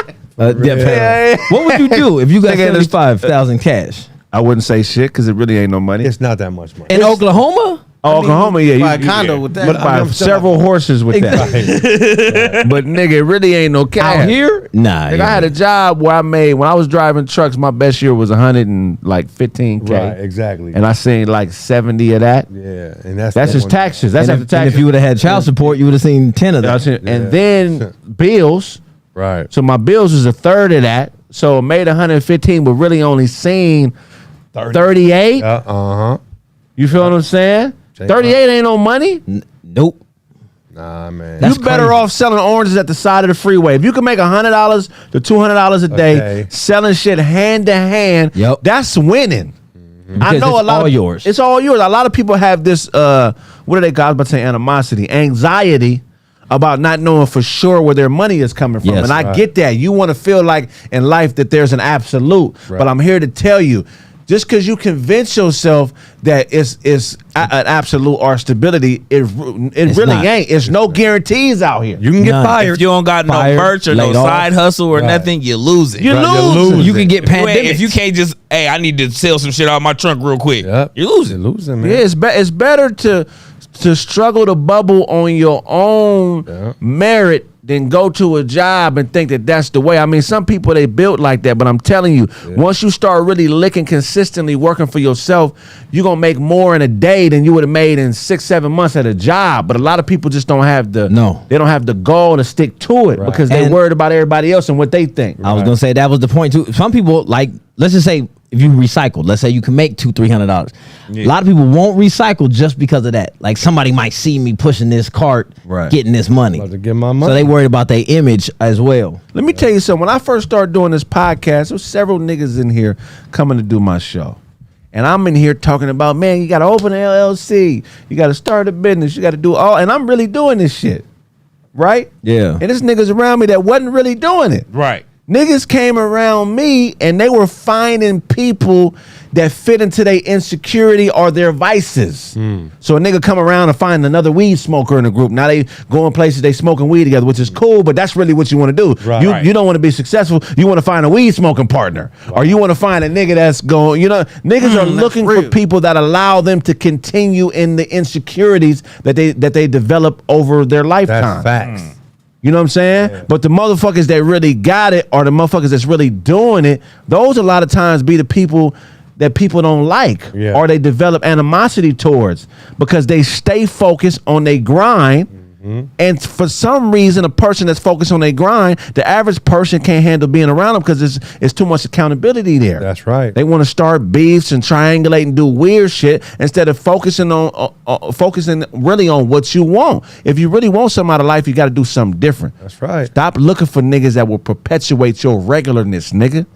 Yeah. What would you do if you got Nigga, this- 75,000 cash I wouldn't say shit because it really ain't no money. It's not that much money. in Oklahoma? Oklahoma, yeah, Buy a condo with that. But buy several horses with that. But nigga, it really ain't no cash. Out here? Nah. Nigga, I had a job where I made when I was driving trucks. My best year was 115K, Right, exactly. and I seen like 70 of that. Yeah, and that's That's just taxes. That's And after if, and taxes. if you would have had child support, you would have seen 10 of that. And then bills. right. So my bills was a third of that. So I made 115, but really only seen 38. Uh-huh. You feel what I'm saying? 38 ain't no money. Nope. Nah, man. That's You better crazy. off selling oranges at the side of the freeway. If you can make $100 to $200 a day Okay. selling shit hand to hand, Yep. that's winning. I Because know it's a lot all of yours. It's all yours. A lot of people have this. What do they call? I was about to say animosity, anxiety about not knowing for sure where their money is coming from. Yes. And I Right. get that. You want to feel like in life that there's an absolute. Right. But I'm here to tell you. Just because you convince yourself that it's an absolute or stability, it really not. ain't. It's no guarantees out here. You can get None. fired. If you don't got no Fired, merch or no laid off. side hustle or Right. nothing, you lose it. You Right, you're lose. losing. You can get If you, ain't- pandemics. if you can't just, hey, I need to sell some shit out of my trunk real quick. Yep. You're losing. You're losing, man. Yeah, it's better to struggle to bubble on your own Yeah. merit than go to a job and think that that's the way. I mean, some people they built like that, but I'm telling you, once you start really licking consistently working for yourself, you're gonna make more in a day than you would have made in 6-7 months at a job. But a lot of people just don't have the they don't have the gall to stick to it Right. because they're And- worried about everybody else and what they think. I was gonna say that was the point too. Some people like, let's just say if you recycle, let's say you can make $200-300. A lot of people won't recycle just because of that. Like somebody might see me pushing this cart, Right. getting this money, About to get my money. so they worried about their image as well. Let me tell you something. When I first started doing this podcast, there was several niggas in here coming to do my show. And I'm in here talking about, man, you got to open an LLC. You got to start a business. You got to do all. And I'm really doing this shit. Right? Yeah. And there's niggas around me that wasn't really doing it. Right. Niggas came around me and they were finding people that fit into their insecurity or their vices. So a nigga come around and find another weed smoker in the group. Now they going places, they smoking weed together, which is cool, but that's really what you want to do. Right. You don't want to be successful. You want to find a weed smoking partner. Or you want to find a nigga that's going, niggas are looking for real. people that allow them to continue in the insecurities that they develop over their lifetime. That's facts. You know what I'm saying? Yeah. But the motherfuckers that really got it or the motherfuckers that's really doing it, those a lot of times be the people that people don't like Yeah. or they develop animosity towards because they stay focused on their grind. And for some reason, a person that's focused on their grind, the average person can't handle being around them because it's too much accountability there. That's right. They want to start beefs and triangulate and do weird shit instead of focusing really on what you want. If you really want something out of life, you got to do something different. That's right. Stop looking for niggas that will perpetuate your regularness, nigga.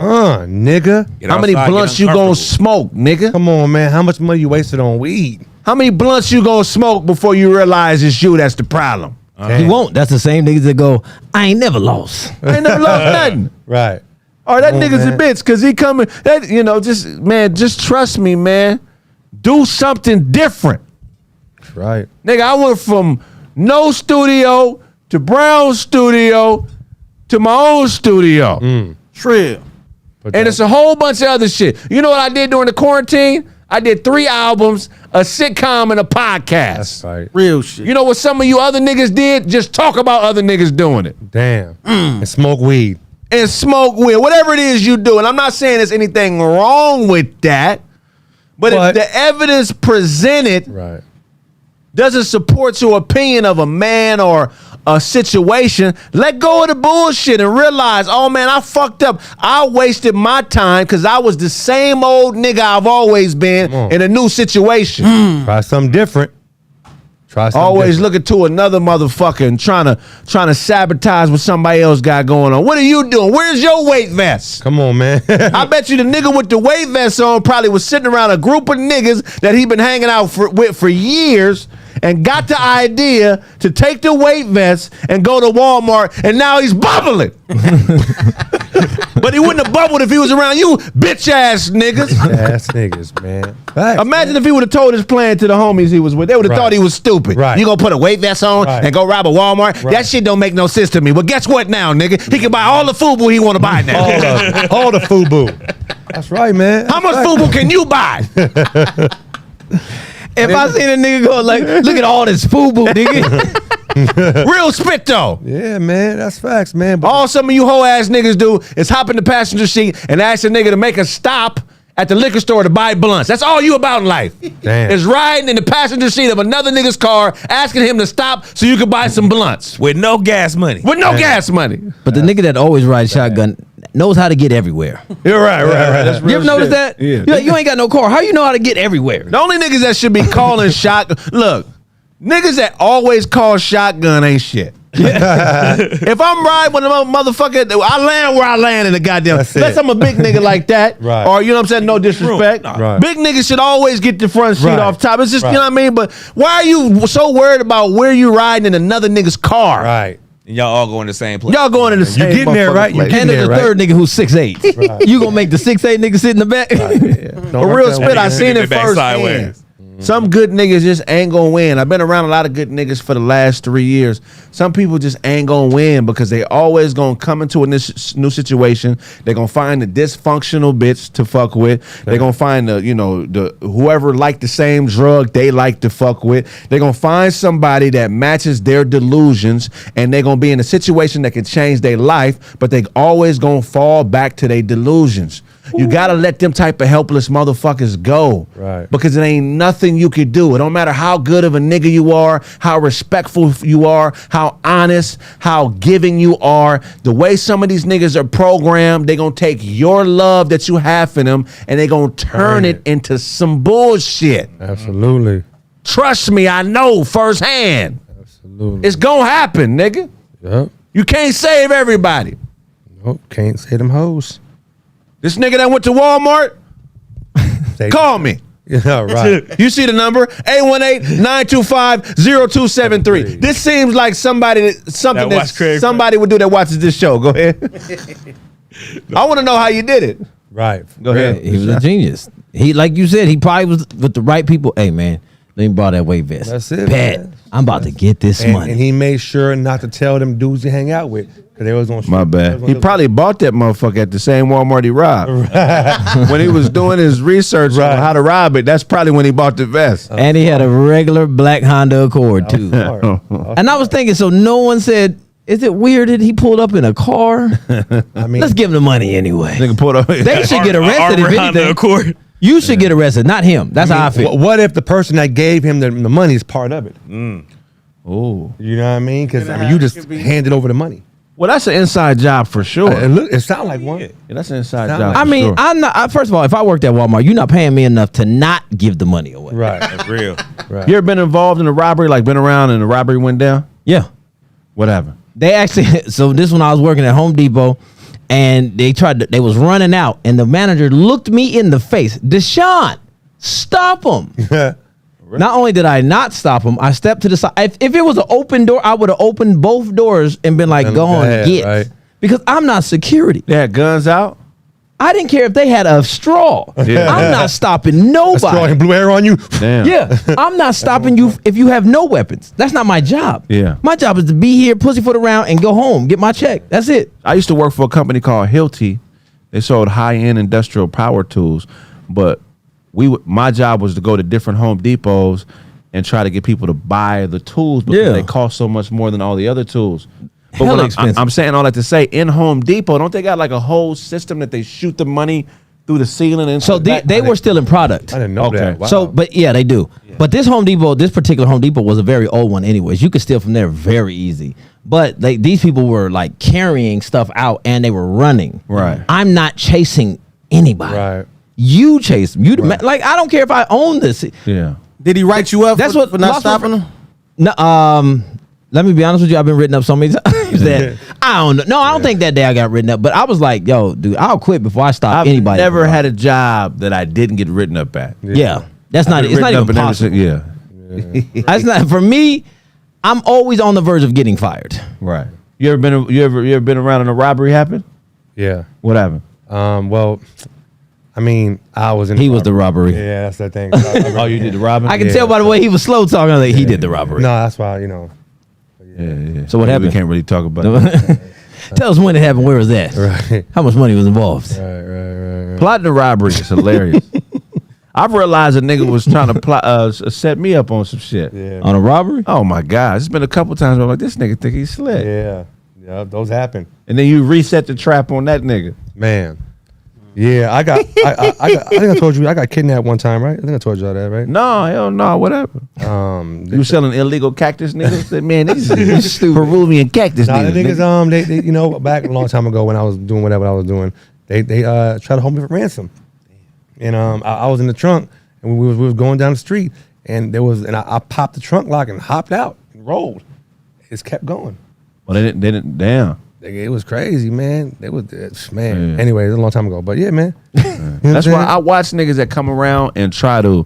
Nigga. Get How many outside, get blunts you gonna uncomfortable. smoke, nigga? Come on, man. How much money you wasted on weed? How many blunts you gonna smoke before you realize it's you that's the problem? He won't. That's the same niggas that go, I ain't never lost. I ain't never lost nothing. Right. Or that Come on, nigga's man. a bitch because he coming. That just trust me, man. Do something different, Right. nigga. I went from no studio to Brown studio to my own studio, Trill. and it's a whole bunch of other shit. You know what I did during the quarantine? I did 3 albums, a sitcom, and a podcast. That's right. Real shit. You know what some of you other niggas did? Just talk about other niggas doing it. Damn. And smoke weed. And smoke weed, whatever it is you do. And I'm not saying there's anything wrong with that, but if the evidence presented Right. doesn't support your opinion of a man or a situation, let go of the bullshit and realize, oh man, I fucked up. I wasted my time because I was the same old nigga I've always been in a new situation. Try something different. Try something Always different. looking to another motherfucker and trying to sabotage what somebody else got going on. What are you doing? Where's your weight vest? Come on, man. I bet you the nigga with the weight vest on probably was sitting around a group of niggas that he been hanging out with for years and got the idea to take the weight vest and go to Walmart, and now he's bubbling. But he wouldn't have bubbled if he was around you, bitch ass niggas. Ass niggas, man. Facts, Imagine if he would have told his plan to the homies he was with. They would have Right. thought he was stupid. Right. You gonna put a weight vest on Right. and go rob a Walmart? Right. That shit don't make no sense to me. But guess what now, nigga? He can buy all the FUBU he want to buy now. All of it. All the FUBU. That's right, man. How much FUBU can you buy? If I seen a nigga go like, look at all this FUBU, nigga. Real spit though. Yeah, man. That's facts, man. But All some of you hoe ass niggas do is hop in the passenger seat and ask a nigga to make a stop at the liquor store to buy blunts. That's all you about in life. Damn. Is riding in the passenger seat of another nigga's car, asking him to stop so you can buy some blunts With no gas money. with no gas money. But the nigga that always rides shotgun knows how to get everywhere. You're right. That's You ever notice that? Yeah. You're like, you ain't got no car. How you know how to get everywhere? The only niggas that should be calling shotgun. Look, niggas that always call shotgun ain't shit. If I'm riding with a motherfucker, I land where I land in the goddamn. That's Unless it. I'm a big nigga like that, Right. or you know what I'm saying, no disrespect. Right. Big niggas should always get the front seat Right. off top. It's just Right. you know what I mean. But why are you so worried about where you riding in another nigga's car? right. And y'all all going to the same place. Y'all going in the same. getting there, motherfucking right? You place. getting And there's a right? third nigga who's 6'8". Right. You gonna make the 6'8" nigga sit in the back? For real spit, I seen it Back firsthand. sideways. Some good niggas just ain't gonna win. I've been around a lot of good niggas for the last 3 years. Some people just ain't gonna win because they always gonna come into a new situation. They're gonna find a dysfunctional bitch to fuck with. They're gonna find the whoever like the same drug they like to fuck with. They're gonna find somebody that matches their delusions, and they're gonna be in a situation that can change their life, but they always gonna fall back to their delusions. You gotta let them type of helpless motherfuckers go. Right. Because it ain't nothing you could do. It don't matter how good of a nigga you are, how respectful you are, how honest, how giving you are. The way some of these niggas are programmed, they gonna take your love that you have for them and they gonna turn it into some bullshit. Absolutely. Trust me, I know firsthand. Absolutely. It's gonna happen, nigga. Yep. You can't save everybody. Nope. Can't say them hoes. This nigga that went to Walmart, Say- call me. Yeah, right. You see the number 818-925-0273. This seems like somebody That watch Kraig somebody would do that watches this show. Go ahead. I want to know how you did it. Right. Go ahead. He was a genius. He, like you said, he probably was with the right people. Hey man, let me borrow that weight vest. That's it, Pat, man. I'm about to get this money. And he made sure not to tell them dudes he hang out with because they was on. My bad. He probably bought that motherfucker at the same Walmart he robbed. When he was doing his research Right. on how to rob it, that's probably when he bought the vest. And he had a regular black Honda Accord too. And I was thinking, so no one said, is it weird that he pulled up in a car? I mean, Let's give him the money anyway. Nigga pulled up. They should get arrested if anything. Accord. You should get arrested, not him. That's how I feel. what if the person that gave him the money is part of it? Oh. You know what I mean? Because I mean, you just handed over the money. Well, that's an inside job for sure. It sounds like one. Yeah, that's an inside Sound job. like- I for mean, sure. I'm not. First of all, if I worked at Walmart, you're not paying me enough to not give the money away. Right. That's real. Right. You ever been involved in a robbery, like been around and the robbery went down? Yeah. What happened? They actually. So this when I was working at Home Depot, and they was running out, and the manager looked me in the face. Deshaun, stop them. Not only did I not stop him, I stepped to the side. If it was an open door, I would have opened both doors and been like, go on, ahead, get. right. Because I'm not security. They had guns out. I didn't care if they had a straw. Yeah. I'm not stopping Throwing nobody. blue hair on you. Damn. Yeah, I'm not stopping you if you have no weapons. That's not my job. Yeah. My job is to be here, pussyfoot around, and go home, get my check. That's it. I used to work for a company called Hilti. They sold high-end industrial power tools, but my job was to go to different Home Depots and try to get people to buy the tools because they cost so much more than all the other tools. But Hella when expensive. I'm saying all that to say, in Home Depot, don't they got like a whole system that they shoot the money through the ceiling and So they were still in product. I didn't know that. Wow. So, but yeah, they do. Yeah. But this particular Home Depot was a very old one anyways. You could steal from there very easy. But these people were like carrying stuff out and they were running. Right. I'm not chasing anybody. Right. You chase them. Like, I don't care if I own this. Yeah. Did he write you up That's for, what for not Lost stopping him? No, let me be honest with you. I've been written up so many times that I don't know. No, I don't think that day I got written up. But I was like, yo, dude, I'll quit before I stop I've anybody. never had a job that I didn't get written up at. Yeah. That's not. Been It's not written even up in possible. Yeah. That's not for me. I'm always on the verge of getting fired. Right. You ever been around and a robbery happened? Yeah. What happened? Well, I mean, I was in. He was the robbery. Yeah, that's the thing. Oh, you did the robbing? I can Yeah, tell by the way he was slow talking. Like, he did the robbery. No, that's why Yeah. So what We happened? can't really talk about it. Tell us when it happened. Where was that? Right. How much money was involved? Right. Plotting a robbery is hilarious. I've realized a nigga was trying to set me up on some shit. Yeah. On a robbery? Oh my God. It's been a couple times where I'm like, this nigga think he's slick. Yeah. Yeah. Those happen, And then you reset the trap on that nigga. man. Yeah, I think I told you I got kidnapped one time, right? I think I told you all that, right? No, hell no, whatever. You were selling illegal cactus niggas? Said, man, these is Peruvian cactus Nah, the niggas. thing is, they back a long time ago when I was doing whatever I was doing, they tried to hold me for ransom, and I was in the trunk and we was going down the street and I popped the trunk lock and hopped out and rolled. It just kept going. Well, they didn't, damn. It was crazy, man. Man. Yeah. Anyway, it was a long time ago, but yeah, man. You know what That's I'm why saying? I watch niggas that come around and try to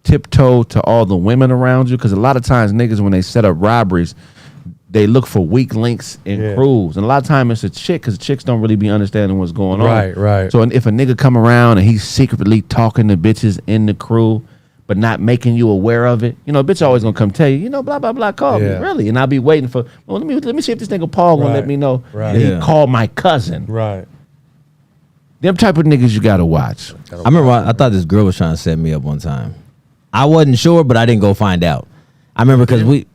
tiptoe to all the women around you. Because a lot of times niggas, when they set up robberies, they look for weak links in crews. And a lot of times it's a chick because chicks don't really be understanding what's going on. Right. So if a nigga come around and he's secretly talking to bitches in the crew, but not making you aware of it, a bitch always gonna come tell you, blah, blah, blah, call me, really. And I'll be waiting for, well, let me see if this nigga Paul gonna let me know that he called my cousin. Right. Them type of niggas you gotta watch. I remember I thought this girl was trying to set me up one time. I wasn't sure, but I didn't go find out. I remember because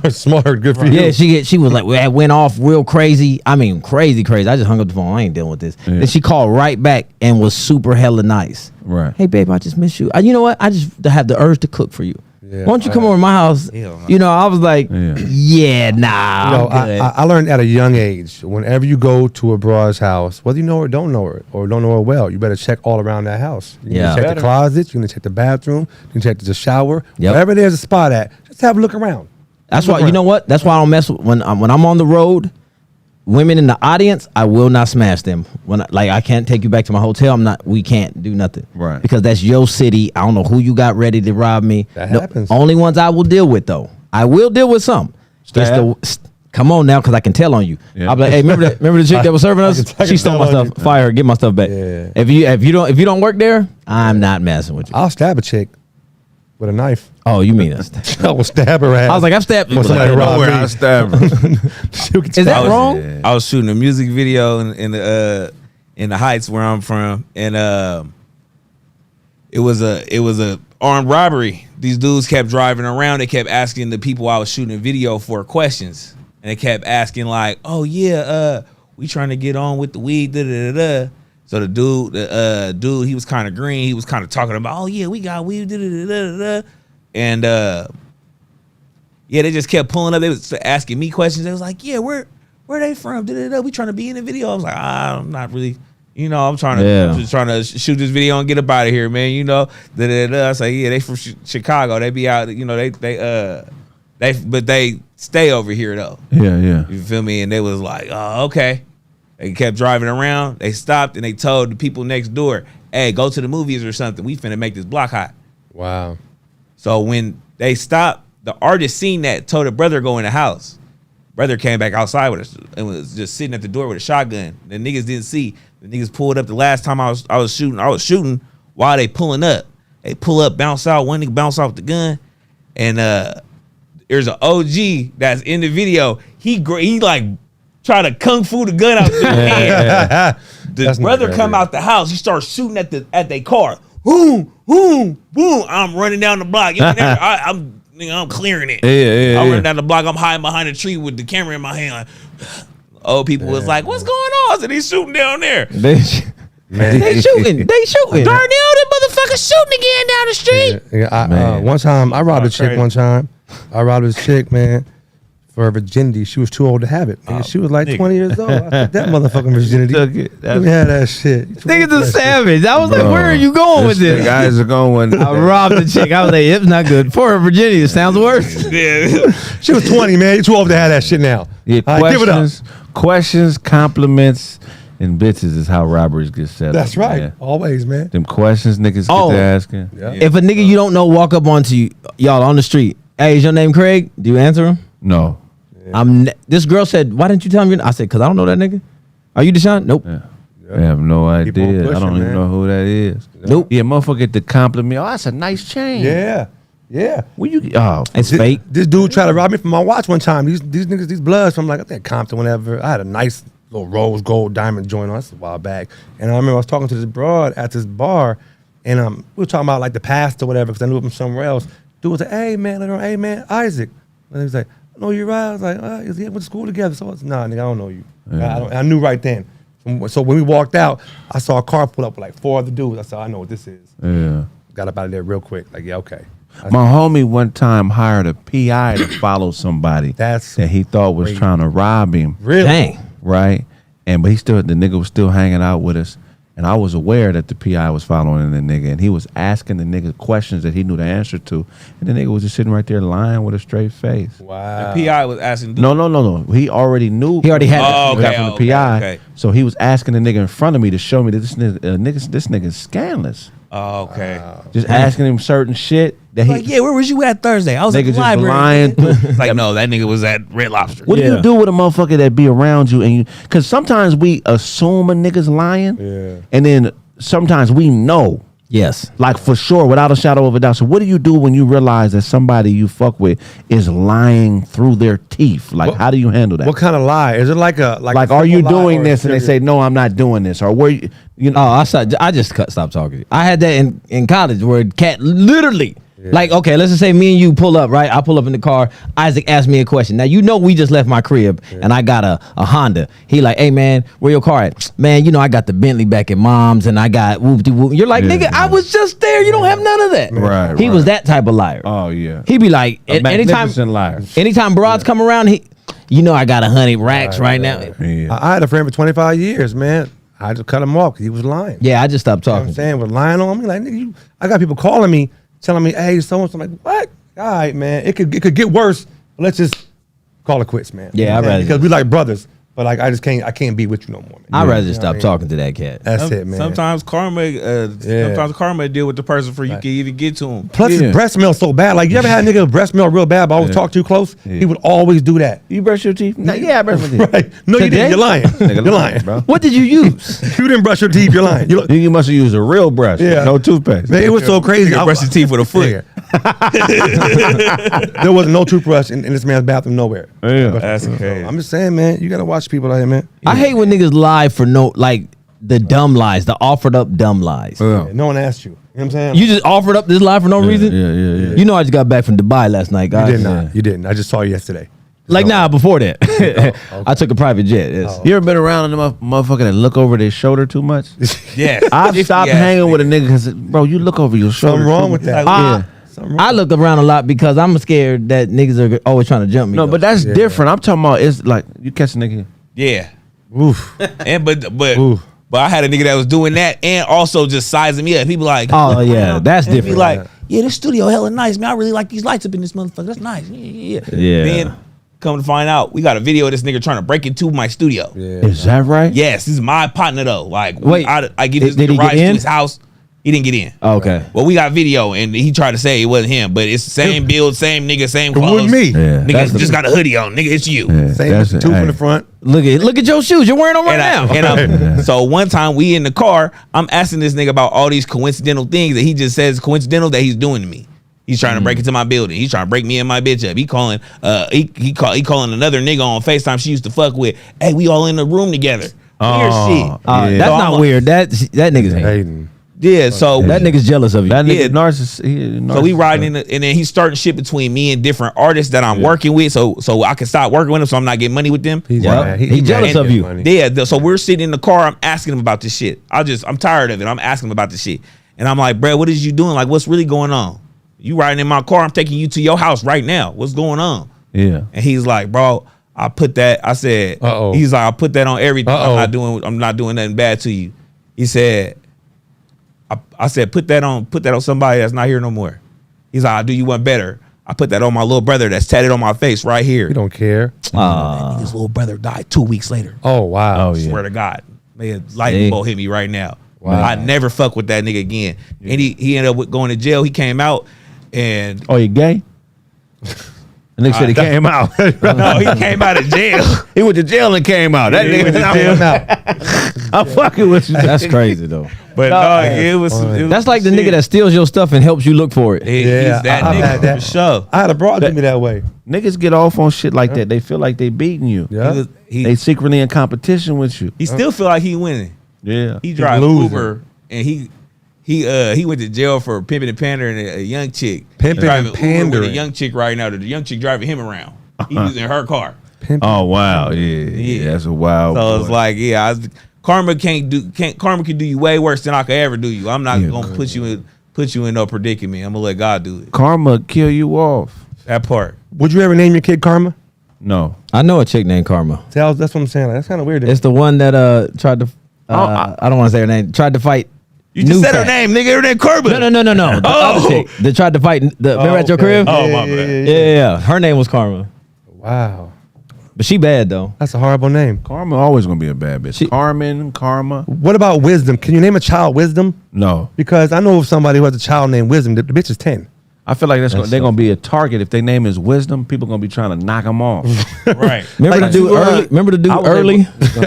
Smart, good for you. Yeah, she was like, well, went off real crazy. I mean, crazy. I just hung up the phone. I ain't dealing with this. Yeah. Then she called right back and was super hella nice. Right. Hey, babe, I just miss you. You know what? I just have the urge to cook for you. Yeah. Why don't you come over to my house? I was like, yeah, nah. I'm good. I learned at a young age, whenever you go to a broad's house, whether you know her or don't know her, or don't know her well, you better check all around that house. You Yeah. can check the closet, you can check the bathroom, you can check the shower. Yep. Wherever there's a spot at, just have a look around. That's why, you know what? That's why I don't mess with, when I'm on the road, women in the audience, I will not smash them. I can't take you back to my hotel. We can't do nothing. Right. Because that's your city. I don't know who you got ready to rob me. That happens. Only ones I will deal with though. I will deal with some. Come on now, because I can tell on you. Yeah. I'll be like, hey, remember the chick that was serving us? I can She stole my tell on stuff. you. Fire her, get my stuff back. Yeah. If you don't work there, I'm not messing with you. I'll stab a chick with a knife. Oh, you mean us? I will stab her ass. I was like, I've stabbed people. somebody Like, robbed me. I stab her. is that wrong? I was shooting a music video in the Heights where I'm from, and it was a armed robbery. These dudes kept driving around. They kept asking the people I was shooting a video for questions, and they kept asking like, "Oh yeah, we trying to get on with the weed." Da da da da. So the dude, he was kind of green. He was kind of talking about, "Oh yeah, we got weed." Da da da da da. And they just kept pulling up. They was asking me questions. They was like, "Yeah, where they from? Da da da. We trying to be in the video." I was like, I'm not really. I'm trying to shoot this video and get up out of here, man. Da da da. I was like, yeah, they from Chicago. They be out. But they stay over here though. Yeah. You feel me? And they was like, oh, okay. They kept driving around. They stopped and they told the people next door, hey, go to the movies or something. We finna make this block hot. Wow. So when they stopped, the artist seen that, told the brother to go in the house. Brother came back outside with us and was just sitting at the door with a shotgun. The niggas didn't see. The niggas pulled up the last time I was shooting while they pulling up. They pull up, bounce out. One nigga bounce off the gun, and there's an OG that's in the video. He like try to kung fu the gun out the hand. The brother come out the house. He starts shooting at their car. Boom, boom, boom. I'm running down the block. I'm clearing it. I'm running down the block. I'm hiding behind a tree with the camera in my hand. Like, old people was like, "What's going on?" I said, "He's shooting down there." They shooting. Darnell, that motherfucker shooting again down the street. Yeah, one time I robbed a chick. One time I robbed this chick, man, for her virginity. She was too old to have it. She was like 20 years old. I took that motherfucking virginity. Let me have that shit. Niggas a savage. I was like, where are you going with this? The guys are going. I robbed the chick. I was like, it's not good. For her virginity, it sounds worse. Yeah. She was 20, man. You too old to have that shit now. Yeah, give it up. Questions, compliments, and bitches is how robberies get set up. That's right. Man. Always, man. Them questions niggas get to asking. Yeah. If a nigga you don't know walk up onto you, y'all on the street, hey, is your name Craig? Do you answer him? No. This girl said, why didn't you tell me? I said, because I don't know that nigga. Are you Deshaun? Nope. Yeah. I have no idea. pushing, I don't even man. know who that is. Nope. Yeah, motherfucker get to compliment. Oh, that's a nice chain. Yeah. Where you? Oh, It's fake. This dude tried to rob me from my watch one time. These niggas, these bloods from like I think Compton, whatever. I had a nice little rose gold diamond joint on. That's a while back. And I remember I was talking to this broad at this bar, and we were talking about like the past or whatever because I knew him from somewhere else. Dude was like, "Hey man, hey man, Isaac." And he was like, "No, you're right." I was like, "We went to school together." So I was, "Nah, nigga, I don't know you." Yeah. I knew right then. So when we walked out, I saw a car pull up with like 4 other dudes. I said, "I know what this is." yeah. Got up out of there real quick. Like, yeah, okay. My homie one time hired a PI to follow somebody that he thought was trying to rob him. Really? Dang. Right? But the nigga was still hanging out with us. And I was aware that the PI was following the nigga. And he was asking the nigga questions that he knew the answer to. And the nigga was just sitting right there lying with a straight face. Wow. The PI was asking. No. He already knew. He already had from the PI. Okay. So he was asking the nigga in front of me to show me that this nigga's scandalous. Oh, okay. Just asking him certain shit that he. Like, yeah, where was you at Thursday? I was at Nigga the just library. lying. It's like, no, that nigga was at Red Lobster. What do you do with a motherfucker that be around you and you? Because sometimes we assume a nigga's lying, and then sometimes we know, Yes. like for sure, without a shadow of a doubt. So what do you do when you realize that somebody you fuck with is lying through their teeth? Like, how do you handle that? What kind of lie? Is it like a Like, are you doing this? And they say, no, I'm not doing this. Or where you know? Oh, I just stopped talking. I had that in college where cat literally, like, okay, let's just say me and you pull up, right? I pull up in the car. Isaac asked me a question. Now, you know, we just left my crib and I got a Honda. He like, hey, man, where your car at? Man, you know, I got the Bentley back at mom's and I got whoop-de-whoop. You're like, nigga, I was just there. You don't have none of that. Right. He was that type of liar. Oh, yeah. He be like, Magnificent liar. anytime broads come around, you know, I got 100 racks right now. Yeah. I had a friend for 25 years, man. I just cut him off because he was lying. Yeah, I just stopped You know what talking. I'm saying? Was lying on me. Like, nigga, I got people calling me, telling me, hey, so-and-so. I'm like, what? All right, man. It could get worse. But let's just call it quits, man. Yeah, You know I'd what I'm saying? rather- because we like brothers. But like, I can't be with you no more, man. I'd rather just You know stop what I mean? talking to that cat. That's it, man. Sometimes karma deal with the person for you can even get to him. Plus, his breath smells so bad. Like, you ever had a nigga breath smell real bad, but always talk too close? He would always do that. You brush your teeth? Yeah, I brush my teeth. Right. No, you Today? didn't. You're lying. You're lying. bro. What did you use? You didn't brush your teeth. You're lying. You must have used a real brush. Yeah. No toothpaste. Man, it was so crazy. You brush your teeth with a foot. There wasn't no toothbrush in this man's bathroom nowhere. Yeah. That's crazy. I'm just saying, man, you gotta watch people out here, man. I hate when niggas lie for the dumb lies, the offered up dumb lies. Yeah. No one asked you. You know what I'm saying? You just offered up this lie for no reason? Yeah. You know I just got back from Dubai last night, guys. You did not. You didn't. I just saw you yesterday. Like, nah, before that. I took a private jet. Yes. You ever been around a motherfucker that look over their shoulder too much? Yeah. I've stopped hanging with a nigga because, bro, you look over your shoulder. Something wrong too with much. that. Yeah. Something wrong. I look around a lot because I'm scared that niggas are always trying to jump me. No, though. but that's different. I'm talking about, it's like, you catch a nigga. Yeah. Oof. And but Oof. I had a nigga that was doing that and also just sizing me up. He be like, Oh, yeah, that's and different. Be like, yeah, this studio hella nice, man. I really like these lights up in this motherfucker. That's nice. Yeah. Yeah. Then come to find out, we got a video of this nigga trying to break into my studio. Yeah. Is that right? Yes, this is my partner though. Like, Wait, I give this did he nigga get rides to in? his house. He didn't get in. Okay. Well, we got video, and he tried to say it wasn't him, but it's the same build, same nigga, same It clothes. wasn't me. Yeah. Nigga just got a hoodie on. Nigga, it's you. Yeah, Same that's with it. the tooth Hey. in the front. Look at your shoes. You're wearing them right now. So one time we in the car, I'm asking this nigga about all these coincidental things that he just says coincidental that he's doing to me. He's trying to break into my building. He's trying to break me and my bitch up. He calling he calling another nigga on FaceTime she used to fuck with. Hey, we all in the room together. Weird shit. Yeah. That's So not I'm weird. That nigga's hating. Hayden. Yeah, so That nigga's jealous of you. That nigga Yeah. narcissist. So we riding and then he's starting shit between me and different artists that I'm working with, so I can stop working with him, so I'm not getting money with them. He's Yep. mad. He jealous mad of he you. gets money. Yeah, so we're sitting in the car. I'm asking him about this shit. I'm tired of it. I'm asking him about this shit, and I'm like, bro, what is you doing? Like, what's really going on? You riding in my car? I'm taking you to your house right now. What's going on? Yeah. And he's like, bro, I put that. I said, Uh-oh. he's like, I put that on everything. Uh-oh. I'm not doing nothing bad to you. He said, I said, put that on somebody that's not here no more. He's like, I'll do you one better. I put that on my little brother that's tatted on my face right here. He don't care. His little brother died 2 weeks later. Oh wow. Oh, yeah. Swear to God, man, lightning bolt hit me right now. Wow. I never fuck with that nigga again. And he ended up going to jail. He came out and Oh, you gay? The nigga said he came out. no, he came out of jail. He went to jail and came out. That he nigga went to jail. I'm fucking with you. That's crazy though. But no, it was That's like the nigga that steals your stuff and helps you look for it. Yeah, he's that I've nigga had that. for sure. I had a broad do me that way. Niggas get off on shit like that. They feel like they beating you. Yeah. They secretly in competition with you. He still feel like he winning. Yeah. He drive losing. Uber and he went to jail for pimping and pandering a young chick. Pimping He driving and Uber with a pandering. young chick right now. The young chick driving him around. He using her car. Oh wow. Yeah. That's a wild. So boy. it's like, karma can do you way worse than I could ever do you. I'm not gonna put you in no predicament. I'm gonna let God do it. Karma kill you off. That part. Would you ever name your kid Karma? No. I know a chick named Karma. See, that's what I'm saying. Like, that's kind of weird. It's the one that tried to. I don't want to say her name. Tried to fight. You just said her Newfat. name, nigga. Her name Karma. No. The other chick that tried to fight. Remember at your okay. crib? Oh, my bad. Yeah. Her name was Karma, Wow. but she bad though. That's a horrible name. Karma always gonna be a bad bitch. She- Carmen, Karma. What about Wisdom? Can you name a child Wisdom? No. Because I know of somebody who has a child named Wisdom. The bitch is 10. I feel like they're so gonna be a target if their name is Wisdom. People gonna be trying to knock them off. Right. Remember Like, the dude you, early? Remember the dude I was early?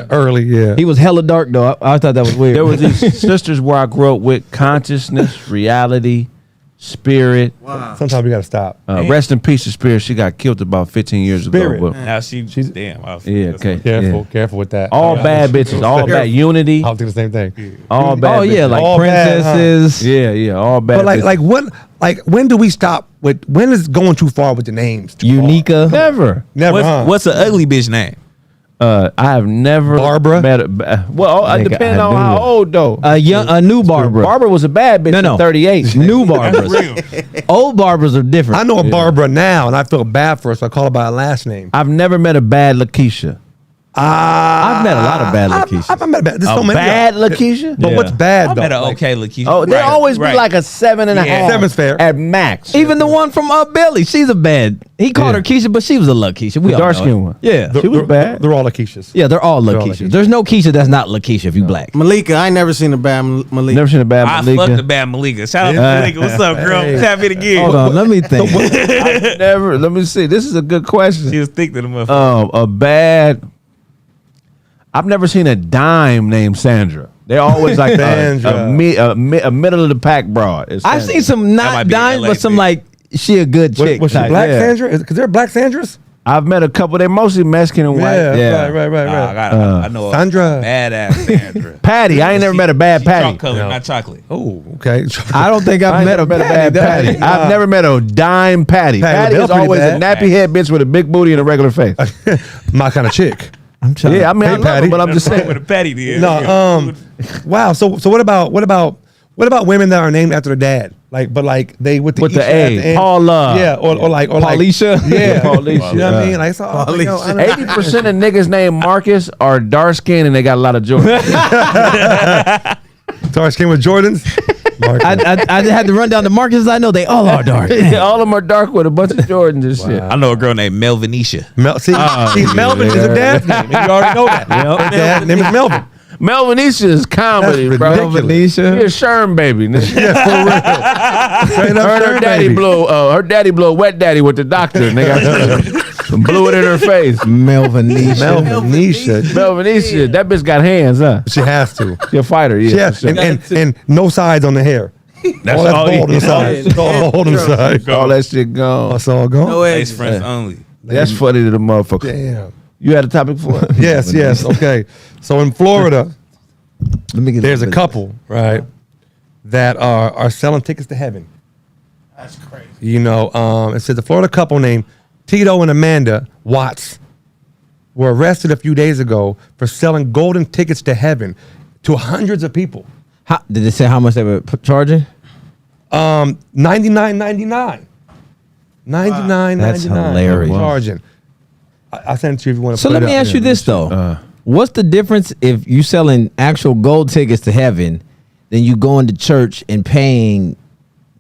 Early, yeah. He was hella dark though. I thought that was weird. There was these sisters where I grew up with consciousness, reality, spirit. Wow. Sometimes we got to stop. Rest in peace to Spirit. She got killed about 15 years Spirit. ago. But Now she's damn. yeah, okay. Careful with that. All bad bitches, all bad unity, I'll do the same thing. all bad. oh yeah, bitches. like All bad, huh? princesses. yeah, all bad. But bitches. when do we stop with, when is it going too far with the names? Too far? Unica. Never. Never, huh? What's an ugly bitch name? I have never Barbara? met well, Nigga, depending I on how do. old though. A new Barbara. Barbara was a bad bitch. No. at 38. New Barbaras. Old Barbaras are different. I know a Barbara now, and I feel bad for her, so I call her by her last name. I've never met a bad Lakeisha. I've met a lot of bad Lakeishas. I've met bad. There's A so many. bad Lakeisha? But Yeah. what's bad I though? met an Like, okay Lakeisha. Oh, they Right, always right. be like a 7.5. Yeah. Seven's fair. At max. Even the one from Billy, she's a bad. He called her Keisha, but she was a Lakeisha. We The all know dark-skinned it. one. Yeah. She was bad. They're all Lakeishas. Yeah, they're all They're all Lakeisha. Lakeisha. There's no Keisha that's not Lakeisha if you black. Malika, I ain't never seen a bad Malika. Never seen a bad I Malika. fucked a bad Malika. Shout out to Malika. What's up, girl? Hey. Tap it again. Hold on, let me think. I've never. Let me see. This is a good question. She was thick to the motherfucker. A bad. I've never seen a dime named Sandra. They're always like Sandra. a middle of the pack broad. It's I've Sandra. seen some That might not be dimes, LA but some thing. like she a good chick. Was she type. black yeah. Sandra? Because there are black Sandras? I've met a couple. They're mostly Mexican and white. Yeah, right. I know Sandra. a badass Sandra. Patty. I ain't never met a bad She Patty. chalk color, No. not chocolate. Oh, okay. I don't think I I've ain't met never a met a bad Patty. Nah. I've never met a dime Patty. Patty, Patty they're is pretty always a bad. nappy head bitch with a big booty and a regular face. My kind of chick. I'm trying. Yeah, I mean, Hey, I love Patty. her, but I'm just With saying. a patty did. No, wow. So what about women that are named after their dad? Like, but like they with the With the Isha at A. the end? Paula. Yeah, or like Paulisha? Yeah, Paulisha. You know what I Yeah. mean? Like, so, oh, yo, I don't- 80% of niggas named Marcus are dark skinned and they got a lot of Jordans. Dark skin with Jordans. Marcus. I had to run down the Marcus. I know they all are dark. All of them are dark with a bunch of Jordans and shit. I know a girl named Melvinisha. See, Melvin is her dad's name. and You already know that. Her dad's name is Melvin. Melvinisha is comedy, That's bro. ridiculous. She a Sherm baby. nigga. Yeah, for real. Straight up Her Sherm daddy baby. her daddy blew a wet daddy with the doctor. Nigga, blew it in her face. Melvinisha. Melvinisha, that bitch got hands, huh? She has to. She a fighter, yeah. Yeah, for sure. and no sides on the hair. That's all that's all bald on you- the sides. It's all bald on the sides. all that shit gone. That's all gone. No Face edges. friends only. That's funny to the motherfucker. Damn. You had a topic for it? Yes. Okay. So in Florida, Let me get there's a couple, right, that are selling tickets to heaven. That's crazy. You know, it says the Florida couple named Tito and Amanda Watts were arrested a few days ago for selling golden tickets to heaven to hundreds of people. Did they say how much they were charging? $99.99. $99.99. That's hilarious. Charging. I sent it to you if you want to. So let me ask you this though: what's the difference if you selling actual gold tickets to heaven, than you going to church and paying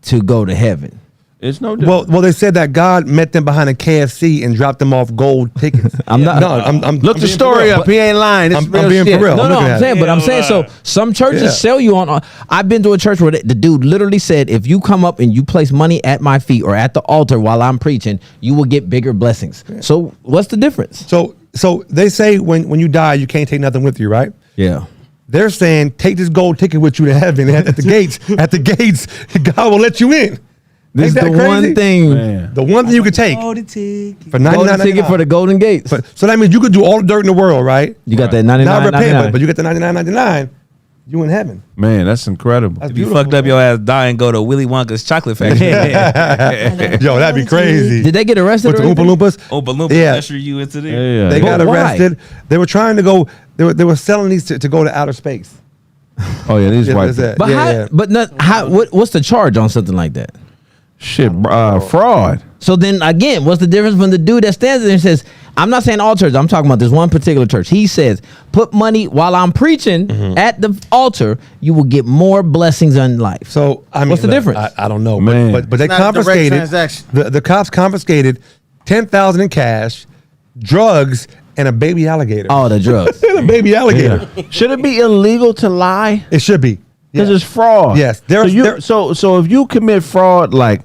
to go to heaven? It's no different. Well, they said that God met them behind a KFC and dropped them off gold tickets. I'm not. No, I'm Look I'm the being story for real. up. He ain't lying. It's I'm real being for shit. real. No, I'm no, looking I'm at saying, it. but I'm saying, so some churches Yeah. sell you on. I've been to a church where the dude literally said, if you come up and you place money at my feet or at the altar while I'm preaching, you will get bigger blessings. So what's the difference? So they say when you die, you can't take nothing with you, right? Yeah. They're saying take this gold ticket with you to heaven at the gates. At the gates, God will let you in. This is Ain't the that one crazy? thing. Man. The one thing you could take for Golden $99.99. ticket for the Golden Gates. So that means you could do all the dirt in the world, right? You got that Not 99. repent, but you get the $99.99. You in heaven. Man, that's incredible. That's If you beautiful. fucked up your ass, die and go to Willy Wonka's chocolate factory. Yo, that'd be crazy. Did they get arrested? With the or Oompa anything? Loompas? Oompa Loompa Yeah. usher you into there. Yeah. They But got why? arrested. They were trying to go. They were selling these to go to outer space. Oh yeah, these Yeah, white that's it. But Yeah, how? yeah. But not how? What's the charge on something like that? shit, fraud. So then again, what's the difference when the dude that stands there and says, I'm not saying all churches, I'm talking about this one particular church. He says, put money while I'm preaching Mm-hmm. at the altar, you will get more blessings in life. So I mean, What's the look, difference? I don't know, Man. but they It's not a direct confiscated. transaction. The cops confiscated $10,000 in cash, drugs, and a baby alligator. All the drugs. a baby alligator. Should it be illegal to lie? It should be Because Yes. it's fraud. Yes. So if you commit fraud like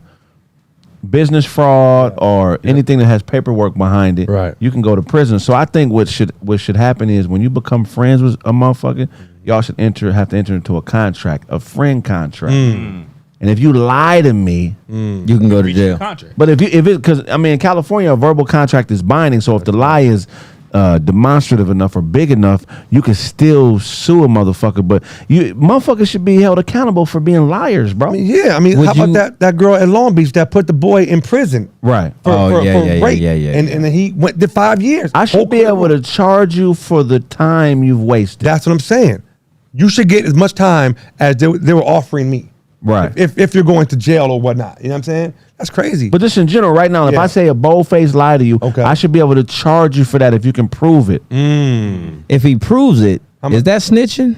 business fraud or anything that has paperwork behind it, Right. you can go to prison. So I think what should happen is when you become friends with a motherfucker, y'all should have to enter into a contract, a friend contract. And if you lie to me, You can go to jail. Contract. but if it because I mean in California a verbal contract is binding. So if the lie is demonstrative enough or big enough, you can still sue a motherfucker. But motherfuckers should be held accountable for being liars, bro. I mean, yeah. I mean, Would how about you- that girl at Long Beach that put the boy in prison Right. for rape? Yeah. And then he did 5 years. I should Whole be career. able to charge you for the time you've wasted. That's what I'm saying. You should get as much time as they were offering me. Right. If you're going to jail or whatnot. You know what I'm saying? That's crazy. But just in general, right now, if Yeah. I say a bold-faced lie to you, Okay. I should be able to charge you for that if you can prove it. If he proves it, is that snitching?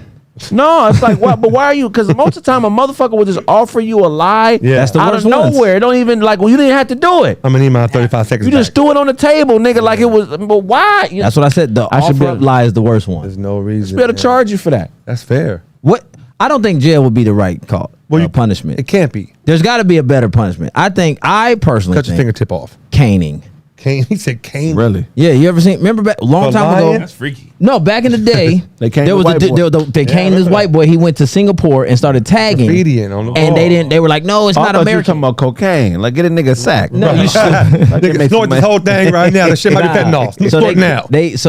No, it's like, what? But why are you? Because most of the time, a motherfucker will just offer you a lie Yeah. That's the out worst of ones. nowhere. It don't even, like, well, you didn't have to do it. I'm gonna need my 35 seconds. You just back. threw it on the table, nigga, like it was, but why? You That's what I said. The I should offer be up able- lie is the worst one. There's no reason. be able to man. charge you for that. That's fair. What? I don't think jail would be the right call. Punishment. It can't be. There's got to be a better punishment. I personally Cut your think fingertip off. caning. Cane. He said cane. Really? Yeah, you ever seen? Remember back a long For time lying? ago? That's freaky. No, back in the day, They caned there the was white boy. they caned this remember white boy. He went to Singapore and started tagging, Graffitiing on the and they wall. didn't. They were like, no, it's I not thought you were American. talking about cocaine. Like, get a nigga sacked. No, you should. Nigga, snort this whole thing right now. The shit might be fentanyl. So Snort now.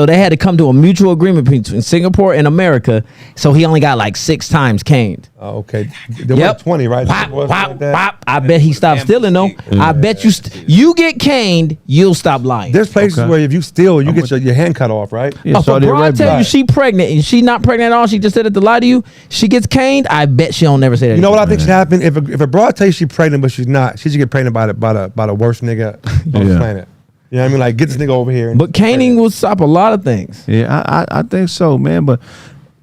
they had to come to a mutual agreement between Singapore and America. So he only got like 6 times caned. Oh, okay. There Yep. was 20, right? Whop, Wasn't whop, like that? whop. I bet he stopped Damn stealing though. mistake. I bet you get caned, you'll stop lying. There's places Okay. where if you steal, you get your hand cut off, right? Yeah, If a Saudi broad Arabia. tell you she pregnant and she not pregnant at all, she just said it to lie to you, she gets caned, I bet she don't never say that. You know what I think should happen? If a broad tells you she's pregnant but she's not, she should get pregnant by the worst nigga on the Yeah. planet. You know what I mean? Like, get this nigga over here. But caning will stop a lot of things. Yeah, I think so, man. But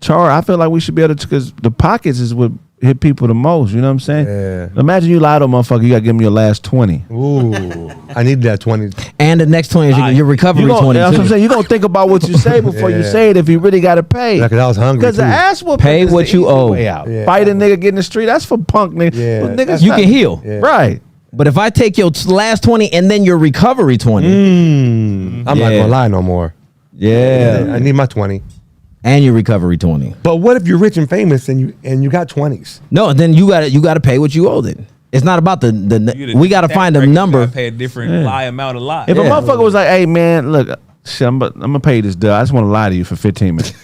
I feel like we should be able to, because the pockets is what hit people the most. You know what I'm saying? Yeah. Imagine you lie to a motherfucker, you got to give him your last 20. Ooh, I need that 20. And the next 20 is your recovery 20. That's what I'm saying. You're going to think about what you say before you say it if you really got to pay. Yeah, 'cause I was hungry, Because the too. ass whooping Pay is what the you easy owe. way out. Yeah. Fight a nigga, get in the street, that's for punk niggas. Yeah. But niggas You not- can heal. Yeah. Right. But if I take your last 20 and then your recovery 20, I'm not Yeah. gonna lie no more. yeah, I need my 20. and your recovery 20. But what if you're rich and famous and you got 20s? No, then you got to pay what you owe. Then it's not about the we got to find a number. You gotta pay a different lie amount of lie. If a Yeah. motherfucker was like, hey, man, look, shit, I'm going to pay you this, dude. I just want to lie to you for 15 minutes.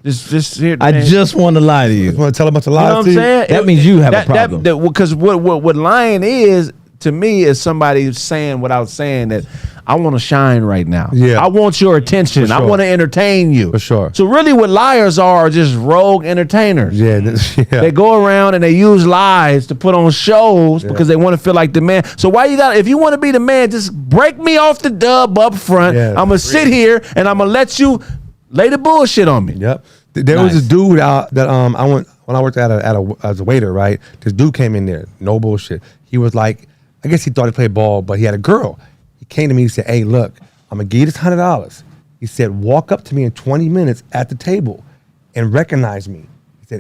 just here. I just want to lie to You you. want to tell a bunch of You know lies what I'm to you? saying? That means you have a problem. Because what lying is, to me, is somebody saying without saying that I want to shine right now. Yeah. I want your attention. For I sure. want to entertain you. For sure. So really what liars are just rogue entertainers. Yeah, yeah. They go around and they use lies to put on shows because they want to feel like the man. So why you got? If you want to be the man, just break me off the dub up front. Yeah. I'm gonna sit here and I'm gonna let you lay the bullshit on me. Yep. There was Nice. a dude out that I went when I worked as a waiter, right? This dude came in there, no bullshit. He was like, I guess he thought he played ball, but he had a girl. He came to me and said, "Hey, look, I'm gonna give you this $100." He said, "Walk up to me in 20 minutes at the table and recognize me."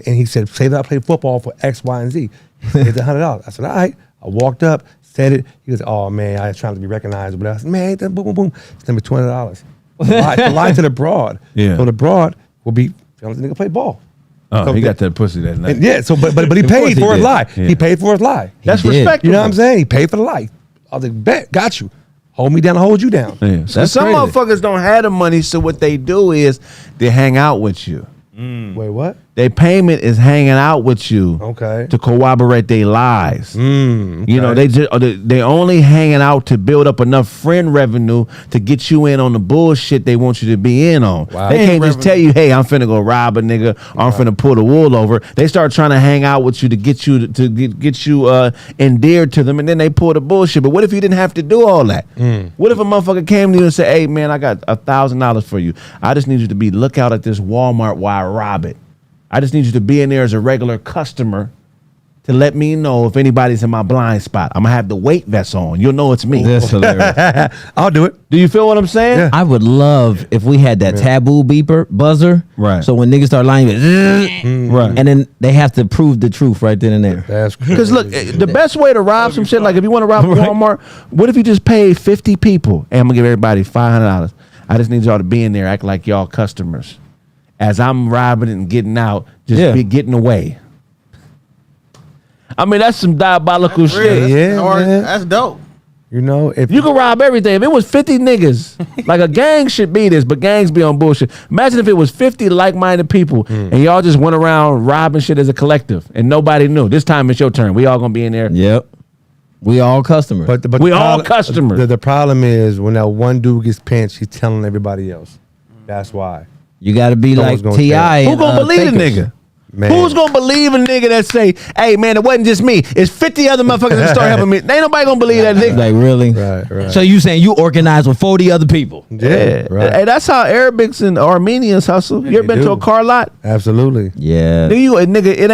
He said, "Say that I played football for X, Y, and Z." He said, "It's $100." I said, "All right." I walked up, said it. He goes, "Oh man, I was trying to be recognized." But I said, "Man, boom, boom, boom." It's number $200. Lie to the broad. Yeah. So the broad will be feeling the nigga play ball. Oh, So he got that- that pussy that night. And yeah, so but he Of course paid he for his did. lie. Yeah. He paid for his lie. That's He did. respectable. You know what I'm saying? He paid for the lie. I was like, bet, got you. Hold me down, I'll hold you down. Yeah. So That's some crazy. motherfuckers don't have the money, so what they do is they hang out with you. Wait, what? Their payment is hanging out with you Okay. to corroborate their lies. You know, okay. they only hanging out to build up enough friend revenue to get you in on the bullshit they want you to be in on. Wow. They can't Friend just tell you, hey, I'm finna go rob a nigga, or I'm finna pull the wool over. They start trying to hang out with you to get you get you endeared to them, and then they pull the bullshit. But what if you didn't have to do all that? What if a motherfucker came to you and said, hey man, I got $1,000 for you. I just need you to be lookout at this Walmart while I rob it. I just need you to be in there as a regular customer to let me know if anybody's in my blind spot. I'm gonna have the weight vest on. You'll know it's me. That's hilarious. I'll do it. Do you feel what I'm saying? Yeah. I would love if we had that taboo beeper buzzer. Right. So when niggas start lying, you go, Right. and then they have to prove the truth right then and there. That's Because look, the best way to rob some shit, like if you want to rob Walmart, what if you just pay 50 people? Hey, I'm gonna give everybody $500. I just need y'all to be in there, act like y'all customers. As I'm robbing and getting out, just be getting away. I mean, that's some diabolical shit. Yeah, man. That's dope. You know, if You can rob everything. If it was 50 niggas, like a gang should be this, but gangs be on bullshit. Imagine if it was 50 like-minded people and y'all just went around robbing shit as a collective and nobody knew. This time it's your turn. We all gonna be in there. Yep. We all customers. but We the all problem- customers. The problem is when that one dude gets pinched, he's telling everybody else. That's why. you got to be Someone's like gonna T.I. Who and, gonna believe the Fakers. nigga? Man. Who's gonna believe a nigga that say, hey man, it wasn't just me. It's 50 other motherfuckers that start helping me. Ain't nobody gonna believe that nigga. Like, really? Right. So you saying you organized with 40 other people? Yeah, right. Hey, that's how Arabics and Armenians hustle. You ever they been to do. a car lot? Absolutely. Yeah. Nigga, it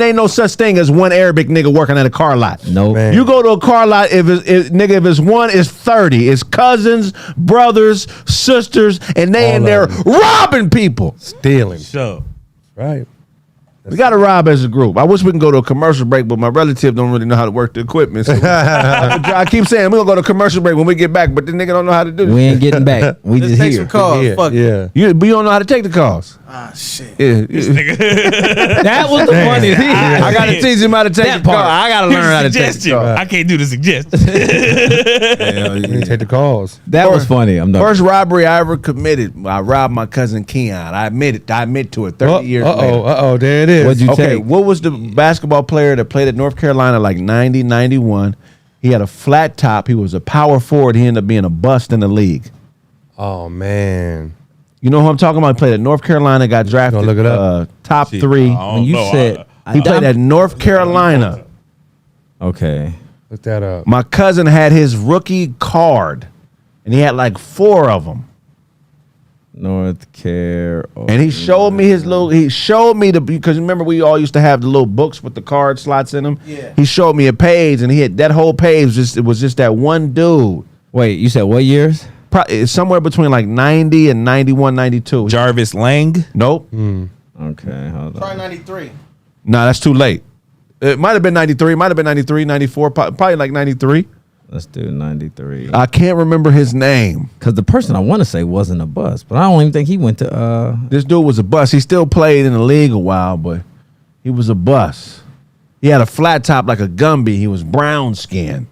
ain't no such thing as one Arabic nigga working at a car lot. Nope. Man. You go to a car lot, if it's one, it's 30. It's cousins, brothers, sisters, and they All in there of them. robbing people. Stealing. So Right. We got to rob as a group. I wish we can go to a commercial break, but my relative don't really know how to work the equipment. So I keep saying we're going to go to a commercial break when we get back, but the nigga don't know how to do We this. ain't getting back. We Let's just take here. some calls. Yeah. Fuck it. Yeah. But you don't know how to take the calls. Ah, shit. Yeah. That was the funniest. I got to teach him how to take That the call. part. I got to learn how to take the suggestion. call. I can't do the suggestion. You need to take the calls. That was funny. I'm not. First robbery I ever committed, I robbed my cousin Keon. I admit to it 30 years later. Uh-oh, there it is. What'd you Okay, take? what was the basketball player that played at North Carolina like 90, 91? He had a flat top. He was a power forward. He ended up being a bust in the league. Oh, man. You know who I'm talking about? He played at North Carolina, got drafted Gonna look it up. top 3. When you said He played at North Carolina. okay, Look that up. My cousin had his rookie card, and he had like 4 of them. North Carolina. And he showed me because remember we all used to have the little books with the card slots in them. Yeah. He showed me a page, and he had that whole page. It was just that one dude. Wait, you said what years? It's somewhere between like 90 and 91, 92. Jarvis Lang. Nope. Okay, hold on. Probably 93. Nah, that's too late. It might have been 93. Might have been 93, 94. Probably like 93. Let's do 93. I can't remember his name. Because the person I want to say wasn't a bust, but I don't even think he went to. This dude was a bust. He still played in the league a while, but he was a bust. He had a flat top like a Gumby. He was brown skinned.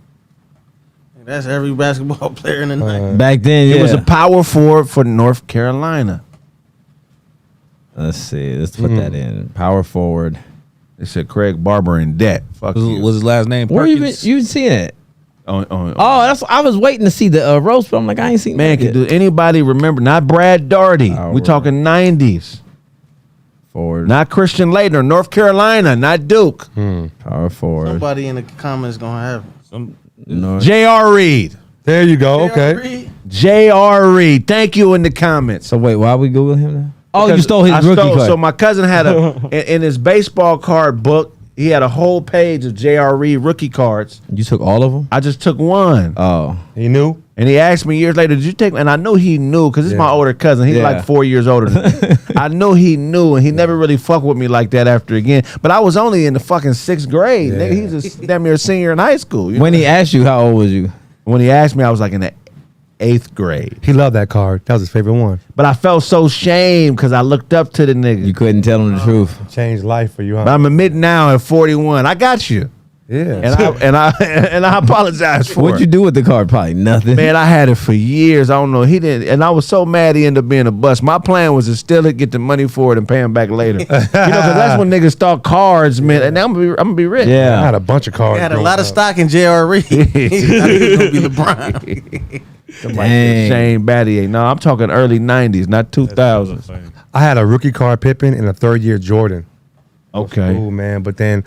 That's every basketball player in the night. Back then, yeah. He was a power forward for North Carolina. Let's see. Let's put that in. Power forward. They said Craig Barber in debt. Fuck you. Was his last name Where Perkins? you seen it? Oh, That's. I was waiting to see the roast, but I'm like, I ain't seen man, that can yet. do anybody remember? Not Brad Daugherty. Power We talking 90s. Forward. Not Christian Laettner, North Carolina, not Duke. Power forward. Somebody in the comments gonna have it. North. J.R. Reed. There you go. Okay. Reed. J.R. Reed. Thank you in the comments. So wait, why we Google him now? Oh, you Because stole his rookie card. So my cousin had in his baseball card book, he had a whole page of J.R. Reed rookie cards. You took all of them? I just took one. Oh. He knew. And he asked me years later, did you take? And I knew he knew because it's my older cousin. He's Yeah. like 4 years older than me. I knew he knew, and he never really fucked with me like that after again. But I was only in the fucking 6th grade. Yeah. Nigga, he's a damn near senior in high school. When he asked you, how old was you? When he asked me, I was like in the 8th grade. He loved that card. That was his favorite one. But I felt so shamed because I looked up to the nigga. You couldn't tell him the truth. Changed life for you, huh? But I'm admitting now at 41, I got you. Yeah. And I apologize for What'd it. you do with the card? Probably nothing. Man, I had it for years. I don't know. He didn't, and I was so mad he ended up being a bust. My plan was to steal it, get the money for it, and pay him back later. Because that's when niggas thought cards, man. And I'm gonna be rich. I Yeah. had a bunch of cards. He had a growing lot of up. stock in J.R. Reed. I think he was gonna be LeBron. Dang. Shane Battier. No, I'm talking early '90s, not 2000s. I had a rookie card Pippen and a 3rd-year Jordan. Okay. Oh man, but then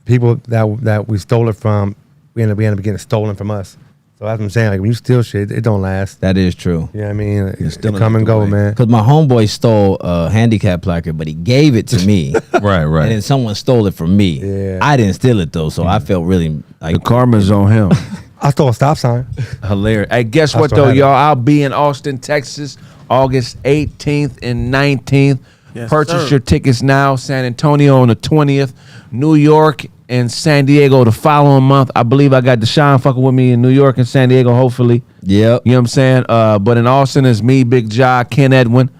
people that we stole it from, we ended up getting it stolen from us. So that's what I'm saying. Like when you steal shit, it don't last. That is true. You know what I mean? It stealing come it and go, away. man. Because my homeboy stole a handicap placard, but he gave it to me. Right, And then someone stole it from me. Yeah. I didn't steal it though, so I felt really like The karma's on him. I stole a stop sign. Hilarious. Hey, guess I what still though, have it. y'all? I'll be in Austin, Texas, August 18th and 19th. Yes, Purchase sir. your tickets now. San Antonio on the 20th. New York and San Diego the following month. I believe I got Deshaun fucking with me in New York and San Diego, hopefully. Yep. You know what I'm saying? But in Austin, it's me, Big Ja, Ken Edwin.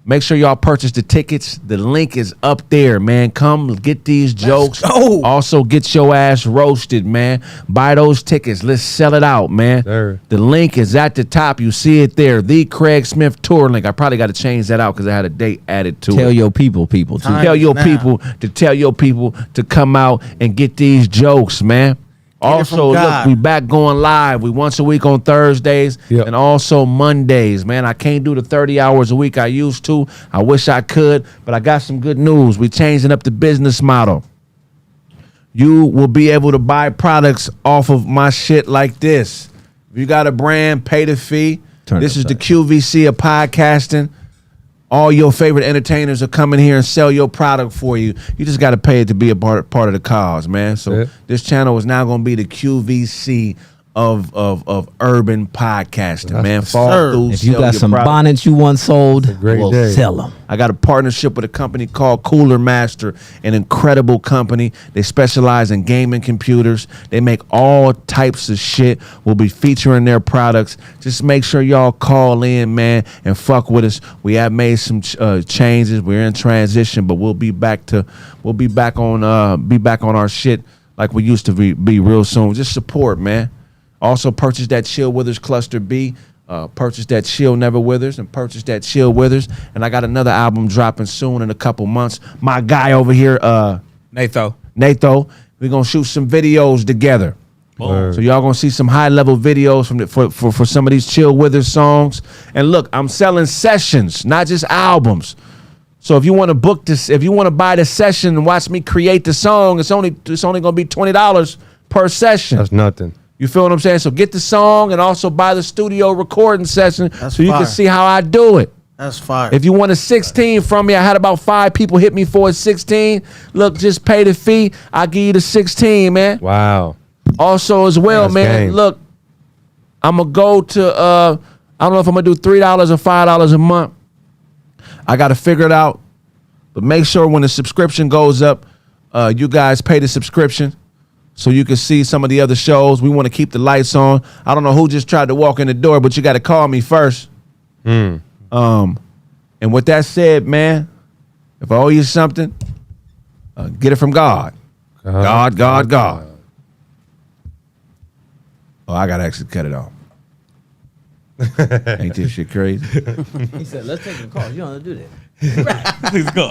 Make sure y'all purchase the tickets. The link is up there, man. Come get these jokes. go. Also, get your ass roasted, man. Buy those tickets. Let's sell it out, man. Sure. The link is at the top. You see it there. The Craig Smith Tour link. I probably got to change that out because I had a date added to Tell it. your people too. Time. Tell your Now. people to tell your people to come out and get these jokes, man. it Also, from look, God. we back going live. We once a week on Thursdays Yep. and also Mondays, man. I can't do the 30 hours a week I used to. I wish I could, but I got some good news. We changing up the business model. You will be able to buy products off of my shit like this. If you got a brand, pay the fee. Turn This it is the upside QVC of podcasting. All your favorite entertainers are coming here and sell your product for you. You just got to pay it to be a part of the cause, man. So Yeah. this channel is now going to be the QVC of urban podcasting, man. Fall sir. through, If you sell got your some product. bonnets you want sold, great we'll day. sell them. I got a partnership with a company called Cooler Master, an incredible company. They specialize in gaming computers. They make all types of shit. We'll be featuring their products. Just make sure y'all call in, man, and fuck with us. We have made some changes. We're in transition, but we'll be back on our shit like we used to be real soon. Just support, man. Also purchase that Chill Withers Cluster B. Purchase that Chill Never Withers and purchase that Chill Withers. And I got another album dropping soon in a couple months. My guy over here, Natho. we're gonna shoot some videos together. Word. So y'all gonna see some high level videos for some of these Chill Withers songs. And look, I'm selling sessions, not just albums. So if you want to book this, if you want to buy the session and watch me create the song, it's only gonna be $20 per session. That's nothing. You feel what I'm saying? So get the song and also buy the studio recording session That's so you fire. can see how I do it. That's fire. If you want a 16 from me, I had about 5 people hit me for a 16. Look, just pay the fee. I'll give you the 16, man. Wow. Also, as well, That's man, game. look, I'm going to go to, I don't know if I'm going to do $3 or $5 a month. I got to figure it out. But make sure when the subscription goes up, you guys pay the subscription so you can see some of the other shows. We want to keep the lights on. I don't know who just tried to walk in the door, but you got to call me first. And with that said, man, if I owe you something, get it from God. God. Oh, I got to actually cut it off. Ain't this shit crazy? He said, let's take a call. You don't do that. Please go.